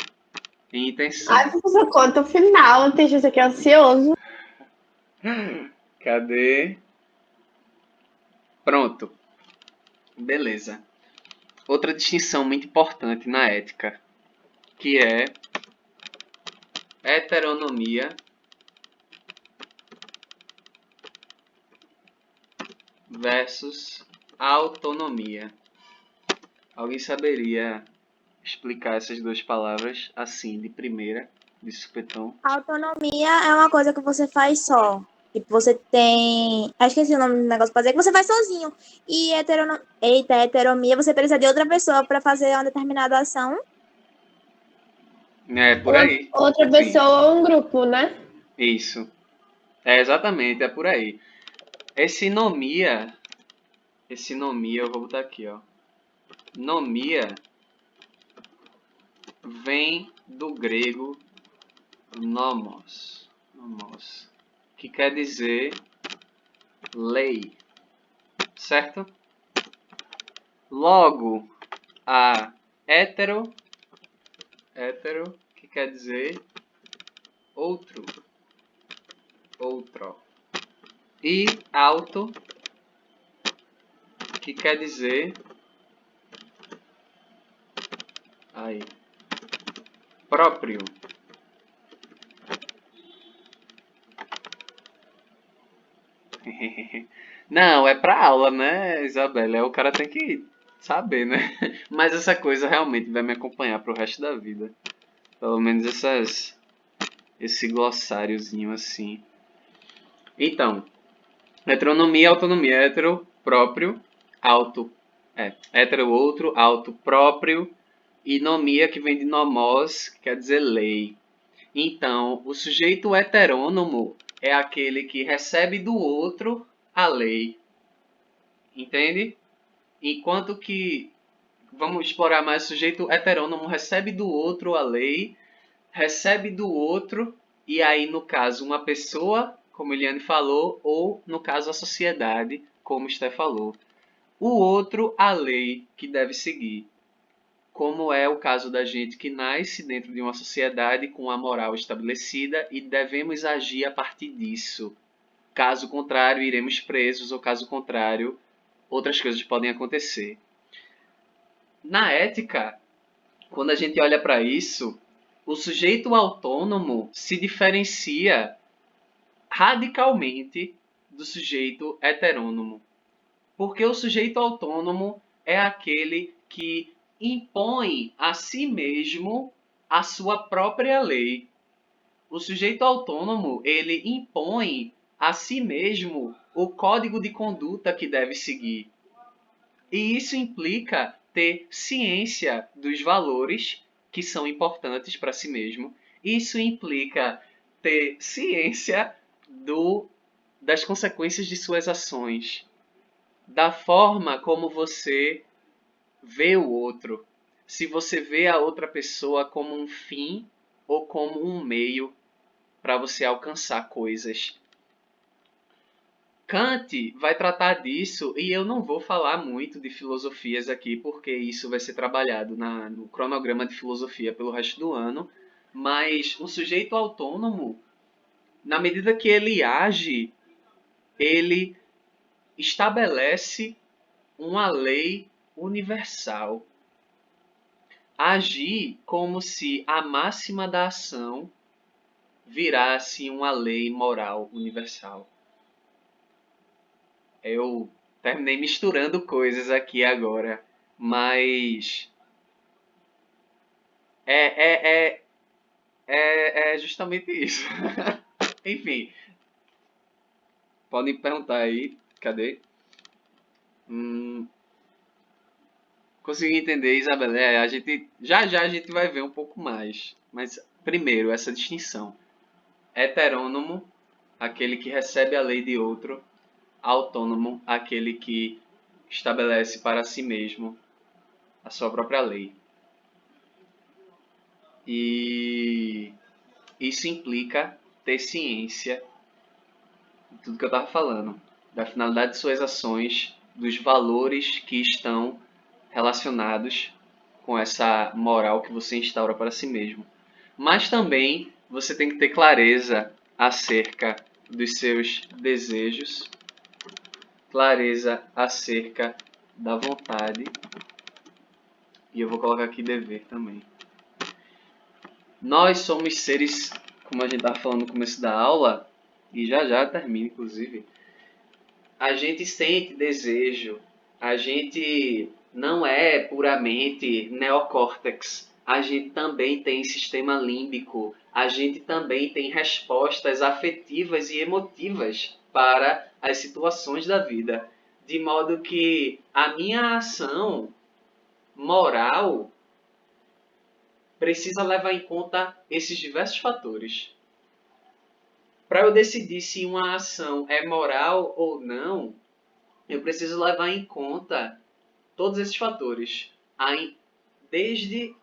E intenção. Ai, professor, conta o final. Tem gente aqui ansioso. Cadê? Pronto. Beleza. Outra distinção muito importante na ética, que é heteronomia versus autonomia. Alguém saberia explicar essas duas palavras assim, de primeira, de supetão? Autonomia é uma coisa que você faz só. Tipo, você tem. Acho que esse é o nome do negócio pra dizer que você faz sozinho. E heteromia, você precisa de outra pessoa pra fazer uma determinada ação. É, por aí. Outra Sim. pessoa ou um grupo, né? Isso. É, exatamente, é por aí. Esse nomia, eu vou botar aqui, ó. Nomia vem do grego nomos, que quer dizer lei, certo? Logo, a hétero, que quer dizer outro, e auto, que quer dizer próprio. Não, é pra aula, né, Isabela? O cara tem que saber, né? Mas essa coisa realmente vai me acompanhar pro resto da vida. Pelo menos esse glossáriozinho assim. Então, heteronomia, autonomia. Hétero, próprio, auto. Hétero, outro, auto, próprio. E nomia, que vem de nomos, que quer dizer lei. Então, o sujeito heterônomo é aquele que recebe do outro a lei. Entende? Enquanto que, vamos explorar mais, o sujeito heterônomo recebe do outro a lei, recebe do outro, e aí, no caso, uma pessoa, como Eliane falou, ou, no caso, a sociedade, como Esté falou. O outro, a lei que deve seguir. Como é o caso da gente que nasce dentro de uma sociedade com a moral estabelecida e devemos agir a partir disso. Caso contrário, iremos presos, ou caso contrário, outras coisas podem acontecer. Na ética, quando a gente olha para isso, o sujeito autônomo se diferencia radicalmente do sujeito heterônomo. Porque o sujeito autônomo é aquele que impõe a si mesmo a sua própria lei. O sujeito autônomo, ele impõe a si mesmo o código de conduta que deve seguir. E isso implica ter ciência dos valores que são importantes para si mesmo. Isso implica ter ciência das consequências de suas ações, da forma como você vê o outro. Se você vê a outra pessoa como um fim ou como um meio para você alcançar coisas. Kant vai tratar disso e eu não vou falar muito de filosofias aqui porque isso vai ser trabalhado no cronograma de filosofia pelo resto do ano, mas o sujeito autônomo na medida que ele age, ele estabelece uma lei universal. Agir como se a máxima da ação virasse uma lei moral universal. Eu terminei misturando coisas aqui agora, mas é justamente isso. Enfim, podem perguntar aí, cadê? Consegui entender, Isabela? Já a gente vai ver um pouco mais. Mas primeiro, essa distinção. Heterônomo, aquele que recebe a lei de outro. Autônomo, aquele que estabelece para si mesmo a sua própria lei. E isso implica ter ciência de tudo que eu estava falando, da finalidade de suas ações, dos valores que estão relacionados com essa moral que você instaura para si mesmo. Mas também você tem que ter clareza acerca dos seus desejos, clareza acerca da vontade, e eu vou colocar aqui dever também. Nós somos seres, como a gente estava falando no começo da aula, e já termina inclusive, a gente sente desejo, a gente não é puramente neocórtex, a gente também tem sistema límbico, a gente também tem respostas afetivas e emotivas para as situações da vida, de modo que a minha ação moral precisa levar em conta esses diversos fatores. Para eu decidir se uma ação é moral ou não, eu preciso levar em conta todos esses fatores. Desde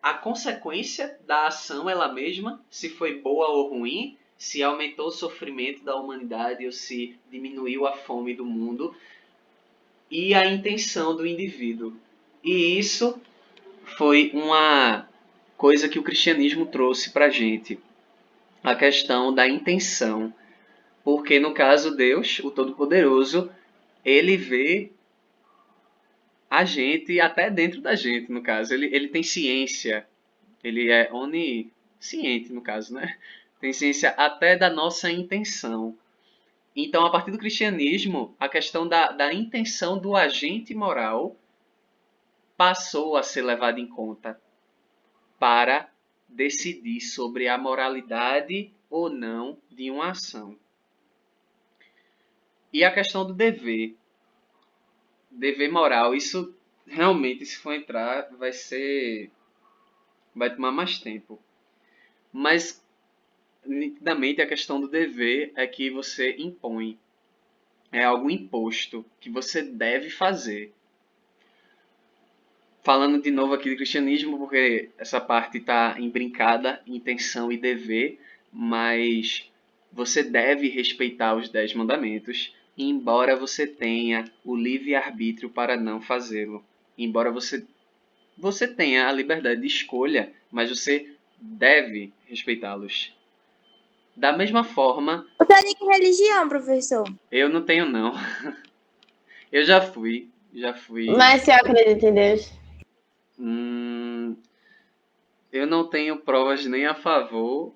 a consequência da ação ela mesma, se foi boa ou ruim, se aumentou o sofrimento da humanidade ou se diminuiu a fome do mundo, e a intenção do indivíduo. E isso foi uma coisa que o cristianismo trouxe para a gente, a questão da intenção. Porque, no caso, Deus, o Todo-Poderoso, ele vê a gente até dentro da gente, no caso. Ele tem ciência, ele é onisciente, no caso, né? Tem ciência até da nossa intenção. Então, a partir do cristianismo, a questão da intenção do agente moral passou a ser levada em conta para decidir sobre a moralidade ou não de uma ação. E a questão do dever moral, isso realmente, se for entrar, vai tomar mais tempo. Mas, nitidamente, a questão do dever é que você impõe. É algo imposto que você deve fazer. Falando de novo aqui do cristianismo, porque essa parte está imbrincada, intenção e dever, mas você deve respeitar os 10 mandamentos, embora você tenha o livre-arbítrio para não fazê-lo. Embora você tenha a liberdade de escolha, mas você deve respeitá-los. Da mesma forma... Você é de que religião, professor? Eu não tenho, não. Eu já fui. Mas se eu acredito em Deus. Eu não tenho provas nem a favor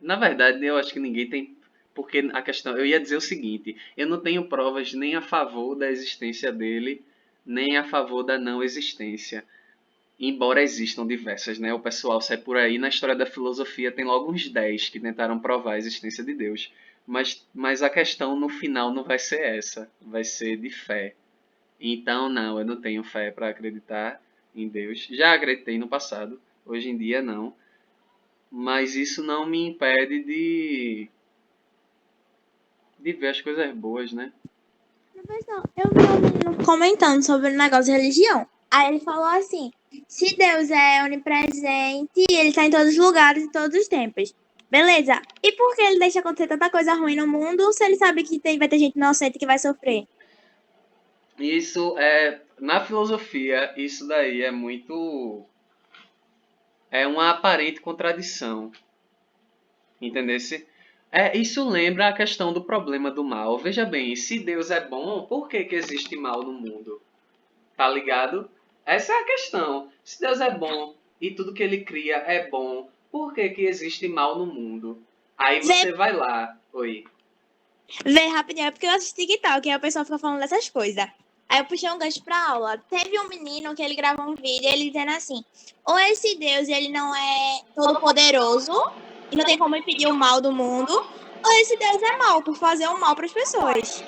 Na verdade, eu acho que ninguém tem... Porque a questão... Eu ia dizer o seguinte. Eu não tenho provas nem a favor da existência dele, nem a favor da não existência. Embora existam diversas, né? O pessoal sai por aí, na história da filosofia tem logo uns 10 que tentaram provar a existência de Deus. Mas a questão no final não vai ser essa. Vai ser de fé. Então, não, eu não tenho fé para acreditar em Deus. Já acreditei no passado. Hoje em dia, não. Mas isso não me impede de ver as coisas boas, né? Professor, eu vi um menino comentando sobre o negócio de religião. Aí ele falou assim: se Deus é onipresente, ele tá em todos os lugares e todos os tempos. Beleza. E por que ele deixa acontecer tanta coisa ruim no mundo se ele sabe que vai ter gente inocente que vai sofrer? Isso é... Na filosofia, isso daí é muito... É uma aparente contradição. Entendesse? Isso lembra a questão do problema do mal. Veja bem, se Deus é bom, por que que existe mal no mundo? Tá ligado? Essa é a questão. Se Deus é bom e tudo que ele cria é bom, por que que existe mal no mundo? Aí você vai lá. Oi. Vê rapidinho, é porque eu assisti TikTok e aí o pessoal fica falando dessas coisas. Aí eu puxei um gancho pra aula. Teve um menino que ele gravou um vídeo, ele dizendo assim: ou esse Deus ele não é todo poderoso e não tem como impedir o mal do mundo, ou esse Deus é mau por fazer o mal pras pessoas.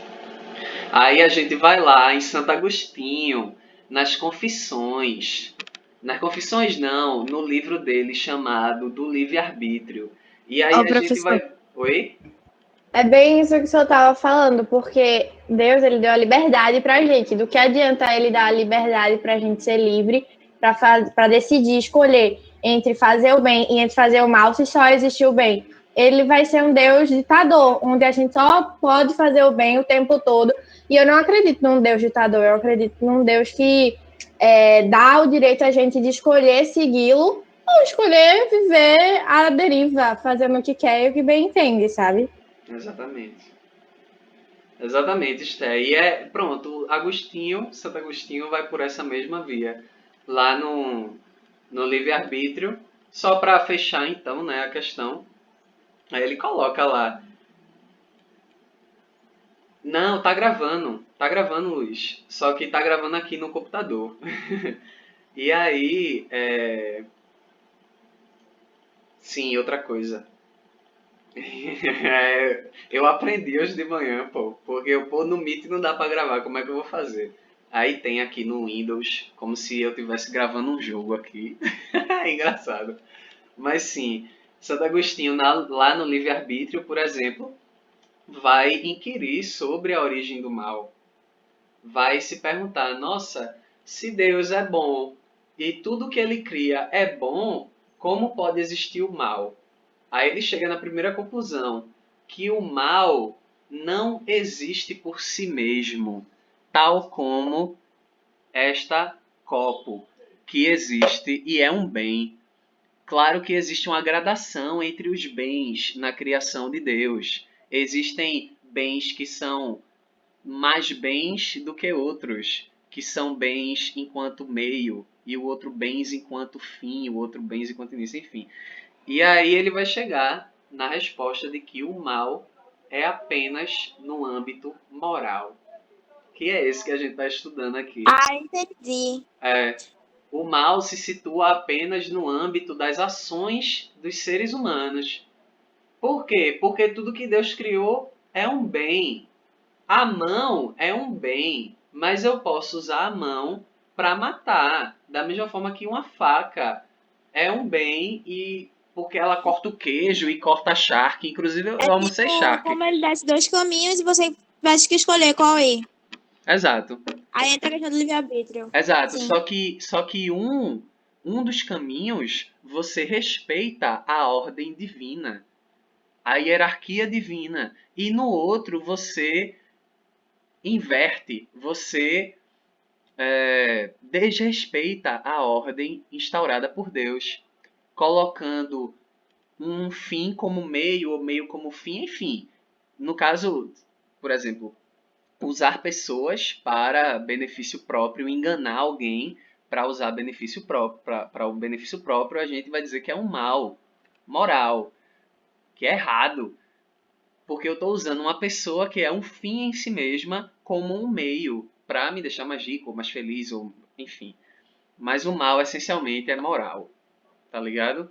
Aí a gente vai lá em Santo Agostinho, nas Confissões. Nas Confissões não, no livro dele chamado Do Livre-Arbítrio. E aí Ó, a gente professor. vai. Oi? É bem isso que o senhor estava falando, porque Deus ele deu a liberdade para a gente. Do que adianta ele dar a liberdade para a gente ser livre, para decidir, escolher entre fazer o bem e entre fazer o mal, se só existir o bem? Ele vai ser um Deus ditador, onde a gente só pode fazer o bem o tempo todo. E eu não acredito num Deus ditador, eu acredito num Deus que dá o direito a gente de escolher segui-lo ou escolher viver à deriva, fazendo o que quer e o que bem entende, sabe? Exatamente. Exatamente, Esté. E pronto, Santo Agostinho vai por essa mesma via. Lá no livre-arbítrio, só para fechar então, né, a questão, aí ele coloca lá. Não, tá gravando, Luiz. Só que tá gravando aqui no computador. E aí, sim, outra coisa. Eu aprendi hoje de manhã, pô, porque eu pôr no Meet não dá pra gravar, como é que eu vou fazer? Aí tem aqui no Windows, como se eu estivesse gravando um jogo aqui. É engraçado. Mas sim, Santo Agostinho, lá no Livre-Arbítrio, por exemplo, vai inquirir sobre a origem do mal. Vai se perguntar, nossa, se Deus é bom e tudo que ele cria é bom, como pode existir o mal? Aí ele chega na primeira conclusão, que o mal não existe por si mesmo, tal como esta copo, que existe e é um bem. Claro que existe uma gradação entre os bens na criação de Deus. Existem bens que são mais bens do que outros, que são bens enquanto meio, e o outro bens enquanto fim, o outro bens enquanto início, enfim. E aí ele vai chegar na resposta de que o mal é apenas no âmbito moral, que é esse que a gente está estudando aqui. Ah, entendi. O mal se situa apenas no âmbito das ações dos seres humanos. Por quê? Porque tudo que Deus criou é um bem. A mão é um bem, mas eu posso usar a mão para matar. Da mesma forma que uma faca é um bem e porque ela corta o queijo e corta a charque. Inclusive É eu almocei tipo, charque. como ele desse dois caminhos e você tivesse que escolher qual ir. Exato. Aí entra a questão do livre-arbítrio. Exato. Sim. Só que um dos caminhos você respeita a ordem divina, a hierarquia divina, e no outro você inverte, você desrespeita a ordem instaurada por Deus, colocando um fim como meio ou meio como fim, enfim. No caso, por exemplo, usar pessoas para benefício próprio, enganar alguém para usar benefício próprio, para o benefício próprio, a gente vai dizer que é um mal moral, que é errado, porque eu estou usando uma pessoa que é um fim em si mesma como um meio para me deixar mais rico, ou mais feliz, ou enfim. Mas o mal, essencialmente, é moral. Tá ligado?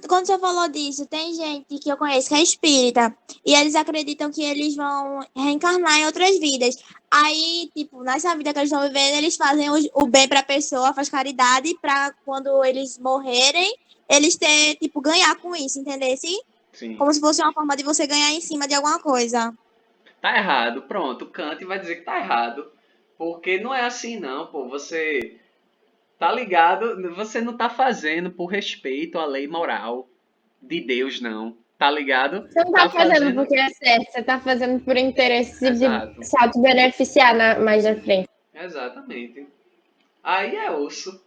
Quando você falou disso, tem gente que eu conheço que é espírita e eles acreditam que eles vão reencarnar em outras vidas. Aí, tipo, nessa vida que eles estão vivendo, eles fazem o bem pra pessoa, faz caridade pra quando eles morrerem, eles ter, tipo, ganhar com isso, entendeu? Sim. Como se fosse uma forma de você ganhar em cima de alguma coisa. Tá errado. Pronto, Kant vai dizer que tá errado. Porque não é assim, não, pô. Você tá ligado? Você não tá fazendo por respeito à lei moral de Deus, não. Tá ligado? Você não tá fazendo porque é certo, você tá fazendo por interesse Exato. de se auto-beneficiar mais na frente. Exatamente. Aí é osso.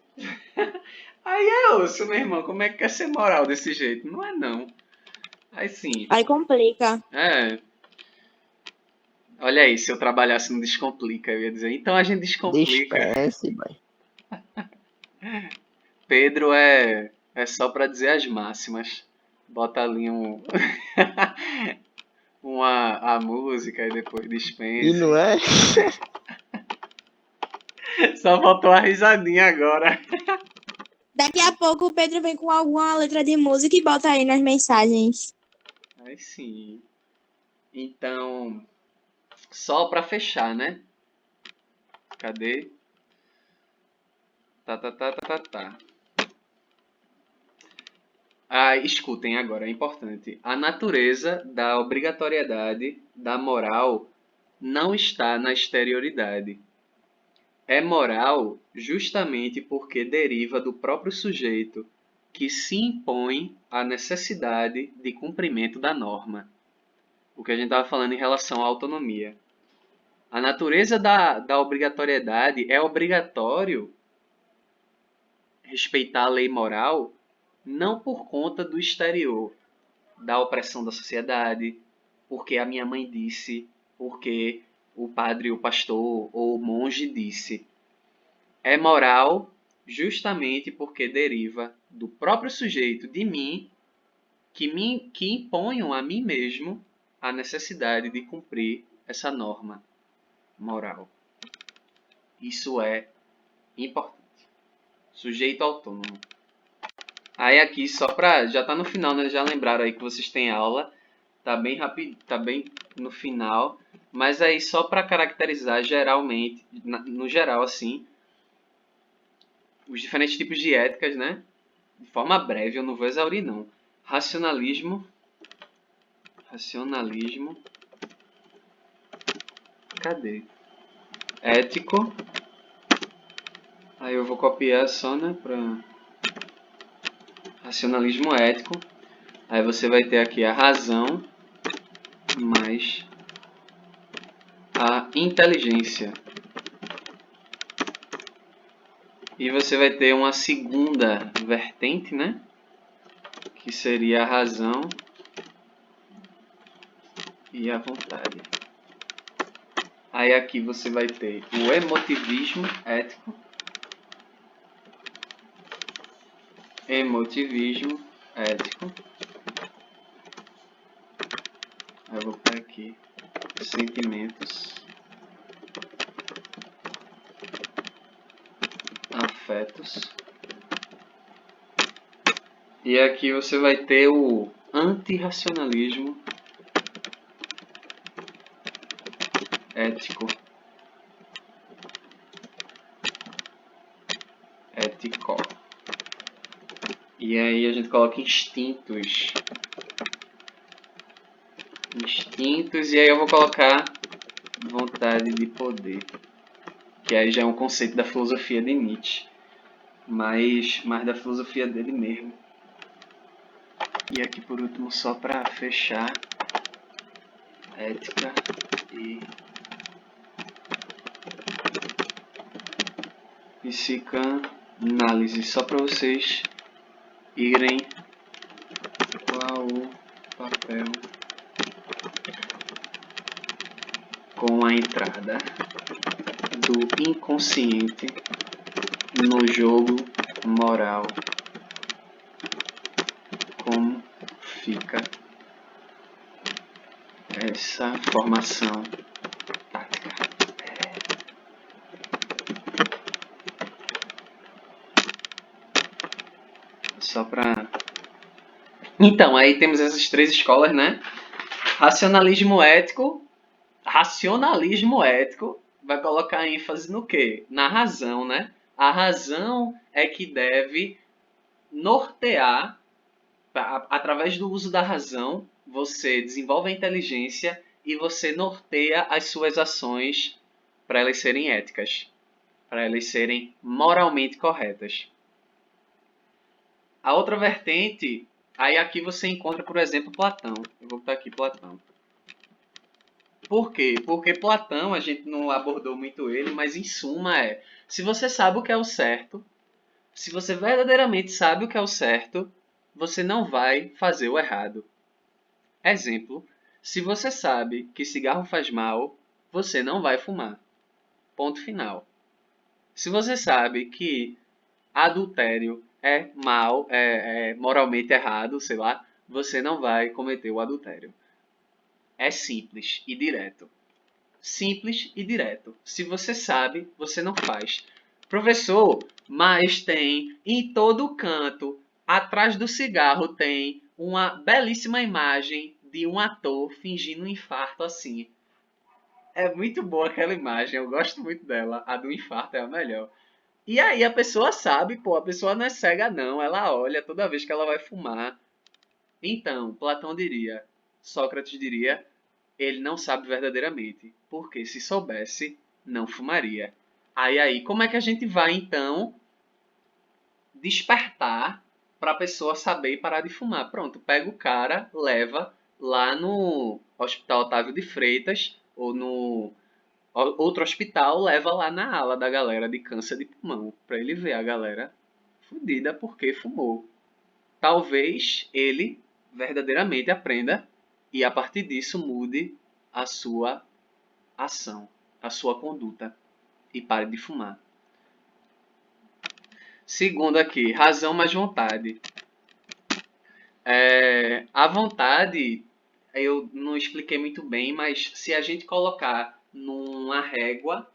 Aí é osso, meu irmão. Como é que quer ser moral desse jeito? Não é, não. Aí sim. Aí complica. É. Olha aí, se eu trabalhasse no Descomplica, eu ia dizer. Então a gente descomplica. Dispense, boy. Pedro é só pra dizer as máximas. Bota ali a música e depois E dispense. não é? Só faltou a risadinha agora. Daqui a pouco o Pedro vem com alguma letra de música e bota aí nas mensagens. Aí sim. Então, só pra fechar, né? Cadê? Tá. Ah, escutem agora, é importante. A natureza da obrigatoriedade da moral não está na exterioridade. É moral justamente porque deriva do próprio sujeito que se impõe à necessidade de cumprimento da norma. O que a gente estava falando em relação à autonomia. A natureza da obrigatoriedade é obrigatório respeitar a lei moral não por conta do exterior, da opressão da sociedade, porque a minha mãe disse, porque o padre, o pastor ou o monge disse. É moral justamente porque deriva do próprio sujeito, de mim, que imponham a mim mesmo a necessidade de cumprir essa norma moral. Isso é importante. Sujeito autônomo. Aí aqui, só pra... Já tá no final, né? Já lembraram aí que vocês têm aula. Tá bem rápido, tá bem no final. Mas aí, só pra caracterizar geralmente, no geral, assim, os diferentes tipos de éticas, né? De forma breve, eu não vou exaurir, não. Racionalismo. Cadê? Ético. Aí eu vou copiar só, né? Pra... Racionalismo ético. Aí você vai ter aqui a razão mais a inteligência. E você vai ter uma segunda vertente, né? Que seria a razão e a vontade. Aí aqui você vai ter o emotivismo ético. Emotivismo ético. Aí eu vou pegar aqui sentimentos, afetos. E aqui você vai ter o antirracionalismo ético. Ético. E aí a gente coloca instintos. E aí eu vou colocar vontade de poder. Que aí já é um conceito da filosofia de Nietzsche. Mas da filosofia dele mesmo. E aqui por último, só para fechar, ética e psicanálise, só para vocês irem qual o papel com a entrada do inconsciente no jogo moral. Como fica essa formação tática? Só para... Então, aí temos essas três escolas, né? Racionalismo ético vai colocar ênfase no quê? Na razão, né? A razão é que deve nortear, através do uso da razão, você desenvolve a inteligência e você norteia as suas ações para elas serem éticas, para elas serem moralmente corretas. A outra vertente, aí aqui você encontra, por exemplo, Platão. Eu vou botar aqui Platão. Por quê? Porque Platão, a gente não abordou muito ele, mas em suma se você sabe o que é o certo, se você verdadeiramente sabe o que é o certo, você não vai fazer o errado. Exemplo, se você sabe que cigarro faz mal, você não vai fumar. Ponto final. Se você sabe que adultério é mal, é moralmente errado, sei lá, você não vai cometer o adultério. É simples e direto. Simples e direto. Se você sabe, você não faz. Professor, mas tem em todo canto, atrás do cigarro tem uma belíssima imagem de um ator fingindo um infarto assim. É muito boa aquela imagem, eu gosto muito dela. A do infarto é a melhor. E aí a pessoa sabe, pô, a pessoa não é cega não, ela olha toda vez que ela vai fumar. Então, Platão diria, Sócrates diria, ele não sabe verdadeiramente, porque se soubesse, não fumaria. Aí, como é que a gente vai então despertar para a pessoa saber e parar de fumar? Pronto, pega o cara, leva lá no Hospital Otávio de Freitas ou no outro hospital, leva lá na ala da galera de câncer de pulmão, para ele ver a galera fudida porque fumou. Talvez ele verdadeiramente aprenda e a partir disso mude a sua ação, a sua conduta e pare de fumar. Segundo aqui, razão mais vontade. A vontade, eu não expliquei muito bem, mas se a gente colocar numa régua,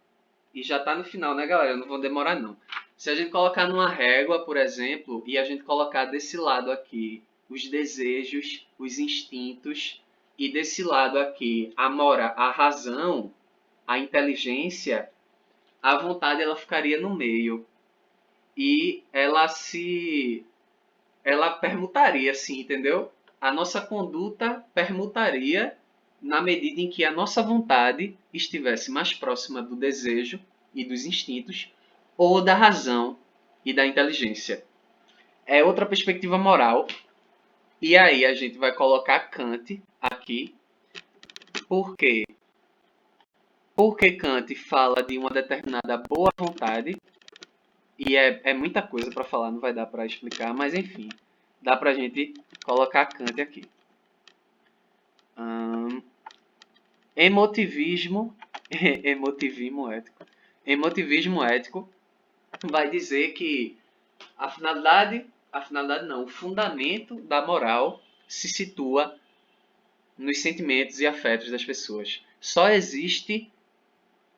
e já tá no final, né, galera? Eu não vou demorar, não. Se a gente colocar numa régua, por exemplo, e a gente colocar desse lado aqui os desejos, os instintos, e desse lado aqui a razão, a inteligência, a vontade ela ficaria no meio. E ela permutaria, assim, entendeu? A nossa conduta permutaria na medida em que a nossa vontade estivesse mais próxima do desejo e dos instintos ou da razão e da inteligência. É outra perspectiva moral. E aí a gente vai colocar Kant aqui. Por quê? Porque Kant fala de uma determinada boa vontade. E é muita coisa para falar, não vai dar para explicar, mas enfim, dá para a gente colocar Kant aqui. Emotivismo, emotivismo ético. Emotivismo ético vai dizer que a finalidade não, o fundamento da moral se situa nos sentimentos e afetos das pessoas. Só existe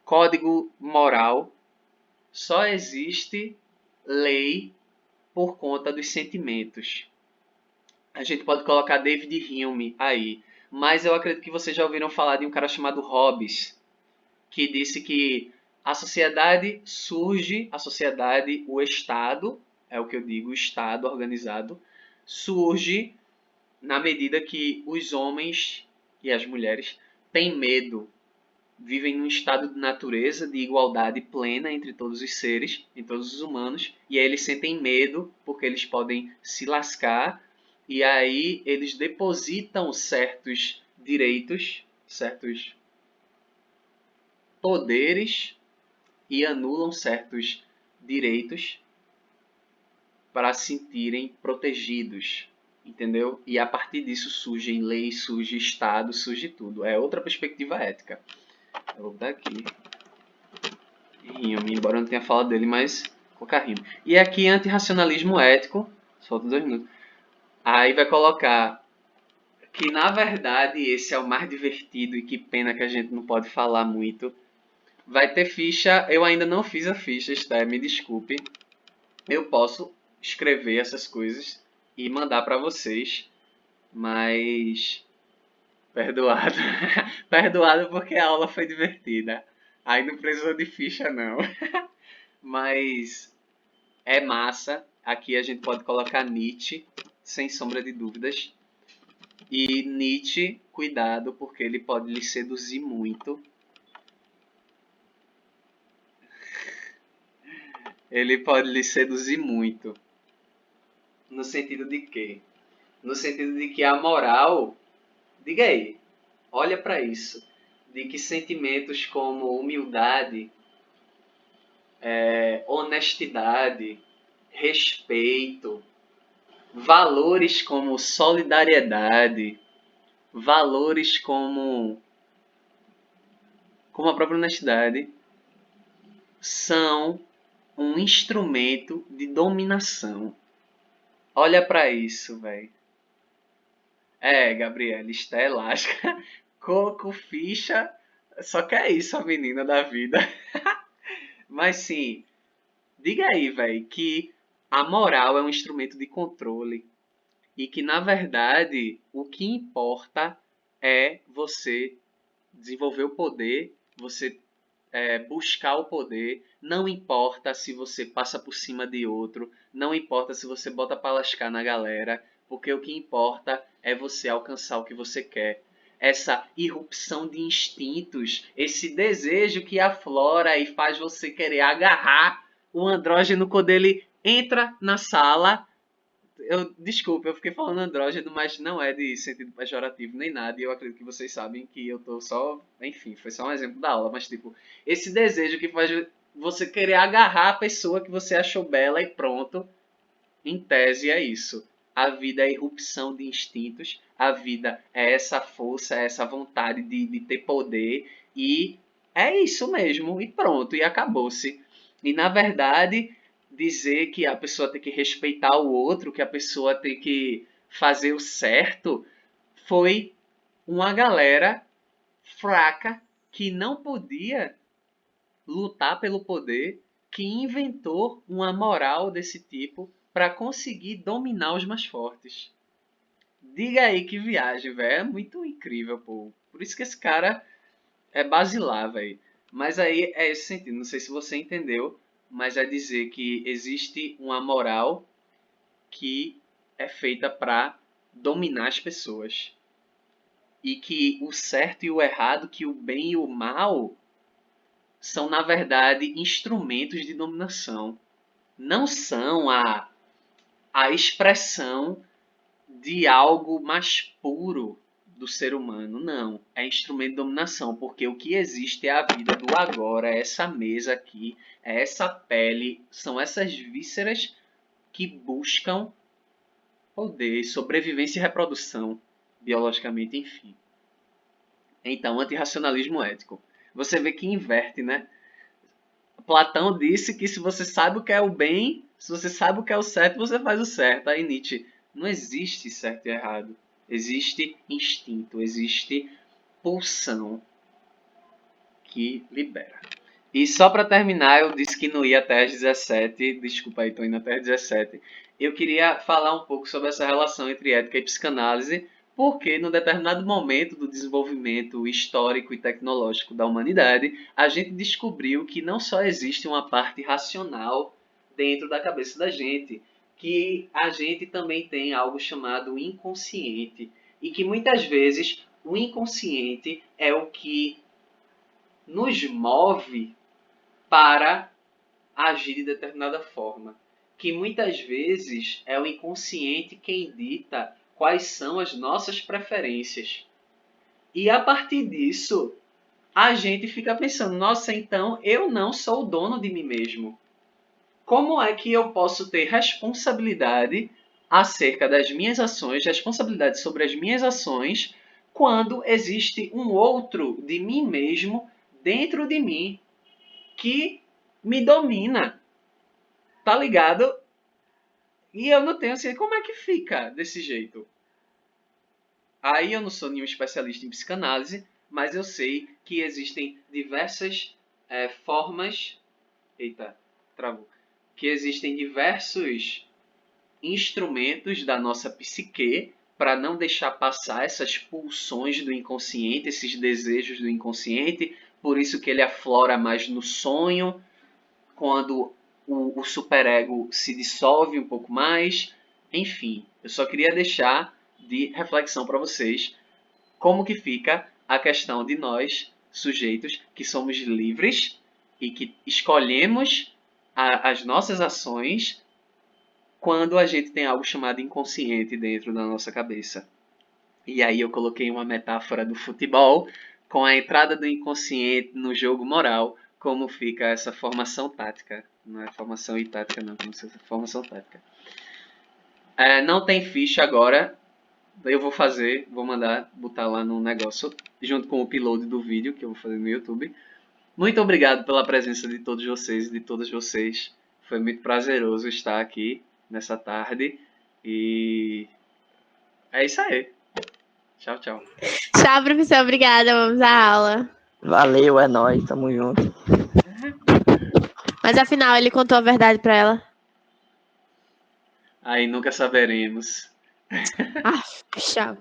código moral, só existe lei por conta dos sentimentos. A gente pode colocar David Hume aí, mas eu acredito que vocês já ouviram falar de um cara chamado Hobbes, que disse que a sociedade, o Estado, é o que eu digo, o Estado organizado, surge na medida que os homens e as mulheres têm medo, vivem num estado de natureza, de igualdade plena entre todos os seres, entre todos os humanos, e aí eles sentem medo porque eles podem se lascar, e aí eles depositam certos direitos, certos poderes e anulam certos direitos para se sentirem protegidos, entendeu? E a partir disso surgem leis, surge Estado, surge tudo. É outra perspectiva ética. Eu vou botar aqui. Hume, embora eu não tenha falado dele, mas colocar Hume. E aqui antirracionalismo ético. Solta 2 minutos. Aí vai colocar que na verdade esse é o mais divertido e que pena que a gente não pode falar muito. Vai ter ficha, eu ainda não fiz a ficha, Esther, me desculpe. Eu posso escrever essas coisas e mandar para vocês, mas perdoado. Perdoado porque a aula foi divertida. Aí não precisou de ficha não. Mas é massa. Aqui a gente pode colocar Nietzsche, sem sombra de dúvidas. E Nietzsche, cuidado, porque ele pode lhe seduzir muito. Ele pode lhe seduzir muito. No sentido de quê? No sentido de que a moral... Diga aí, olha para isso. De que sentimentos como humildade, honestidade, respeito, valores como solidariedade, valores como a própria honestidade são um instrumento de dominação. Olha pra isso, velho. Gabriela, está elástica, coco, ficha, só que é isso a menina da vida. Mas sim, diga aí, velho, que a moral é um instrumento de controle e que, na verdade, o que importa é você desenvolver o poder, você buscar o poder, não importa se você passa por cima de outro, não importa se você bota pra lascar na galera, porque o que importa é você alcançar o que você quer. Essa irrupção de instintos, esse desejo que aflora e faz você querer agarrar o andrógeno quando ele entra na sala. Desculpa, eu fiquei falando andrógeno, mas não é de sentido pejorativo nem nada. E eu acredito que vocês sabem que eu tô só... Enfim, foi só um exemplo da aula. Mas, tipo, esse desejo que faz você querer agarrar a pessoa que você achou bela e pronto. Em tese, é isso. A vida é irrupção de instintos. A vida é essa força, é essa vontade de ter poder. E é isso mesmo. E pronto. E acabou-se. E, na verdade, dizer que a pessoa tem que respeitar o outro, que a pessoa tem que fazer o certo, foi uma galera fraca que não podia lutar pelo poder, que inventou uma moral desse tipo para conseguir dominar os mais fortes. Diga aí que viagem, velho. É muito incrível, pô. Por isso que esse cara é basilar, velho. Mas aí é esse sentido. Não sei se você entendeu, mas é dizer que existe uma moral que é feita para dominar as pessoas. E que o certo e o errado, que o bem e o mal são, na verdade, instrumentos de dominação. Não são a expressão de algo mais puro do ser humano. Não. É instrumento de dominação, porque o que existe é a vida do agora, é essa mesa aqui, é essa pele, são essas vísceras que buscam poder, sobrevivência e reprodução, biologicamente, enfim. Então, antirracionalismo ético. Você vê que inverte, né? Platão disse que se você sabe o que é o bem, se você sabe o que é o certo, você faz o certo. Aí Nietzsche, não existe certo e errado. Existe instinto, existe pulsão que libera. E só para terminar, eu disse que não ia até às 17. Desculpa aí, estou indo até às 17. Eu queria falar um pouco sobre essa relação entre ética e psicanálise, porque num determinado momento do desenvolvimento histórico e tecnológico da humanidade, a gente descobriu que não só existe uma parte racional dentro da cabeça da gente, que a gente também tem algo chamado inconsciente, e que muitas vezes o inconsciente é o que nos move para agir de determinada forma. Que muitas vezes é o inconsciente quem dita quais são as nossas preferências. E a partir disso, a gente fica pensando, nossa, então eu não sou o dono de mim mesmo. Como é que eu posso ter responsabilidade acerca das minhas ações, responsabilidade sobre as minhas ações, quando existe um outro de mim mesmo dentro de mim que me domina, tá ligado? E eu não tenho assim, como é que fica desse jeito? Aí eu não sou nenhum especialista em psicanálise, mas eu sei que existem diversas formas... Eita, travou. Que existem diversos instrumentos da nossa psique para não deixar passar essas pulsões do inconsciente, esses desejos do inconsciente. Por isso que ele aflora mais no sonho, quando o superego se dissolve um pouco mais. Enfim, eu só queria deixar de reflexão para vocês como que fica a questão de nós, sujeitos, que somos livres e que escolhemos as nossas ações quando a gente tem algo chamado inconsciente dentro da nossa cabeça. E aí eu coloquei uma metáfora do futebol com a entrada do inconsciente no jogo moral, como fica essa formação tática. Não é formação e tática, não, como se fosse formação tática. Não tem ficha agora, Eu vou mandar botar lá no negócio, junto com o upload do vídeo que eu vou fazer no YouTube. Muito obrigado pela presença de todos vocês e de todas vocês. Foi muito prazeroso estar aqui nessa tarde. E é isso aí. Tchau, tchau. Tchau, professor. Obrigada. Vamos à aula. Valeu, é nóis, tamo junto. Mas afinal, ele contou a verdade pra ela. Aí nunca saberemos. Tchau.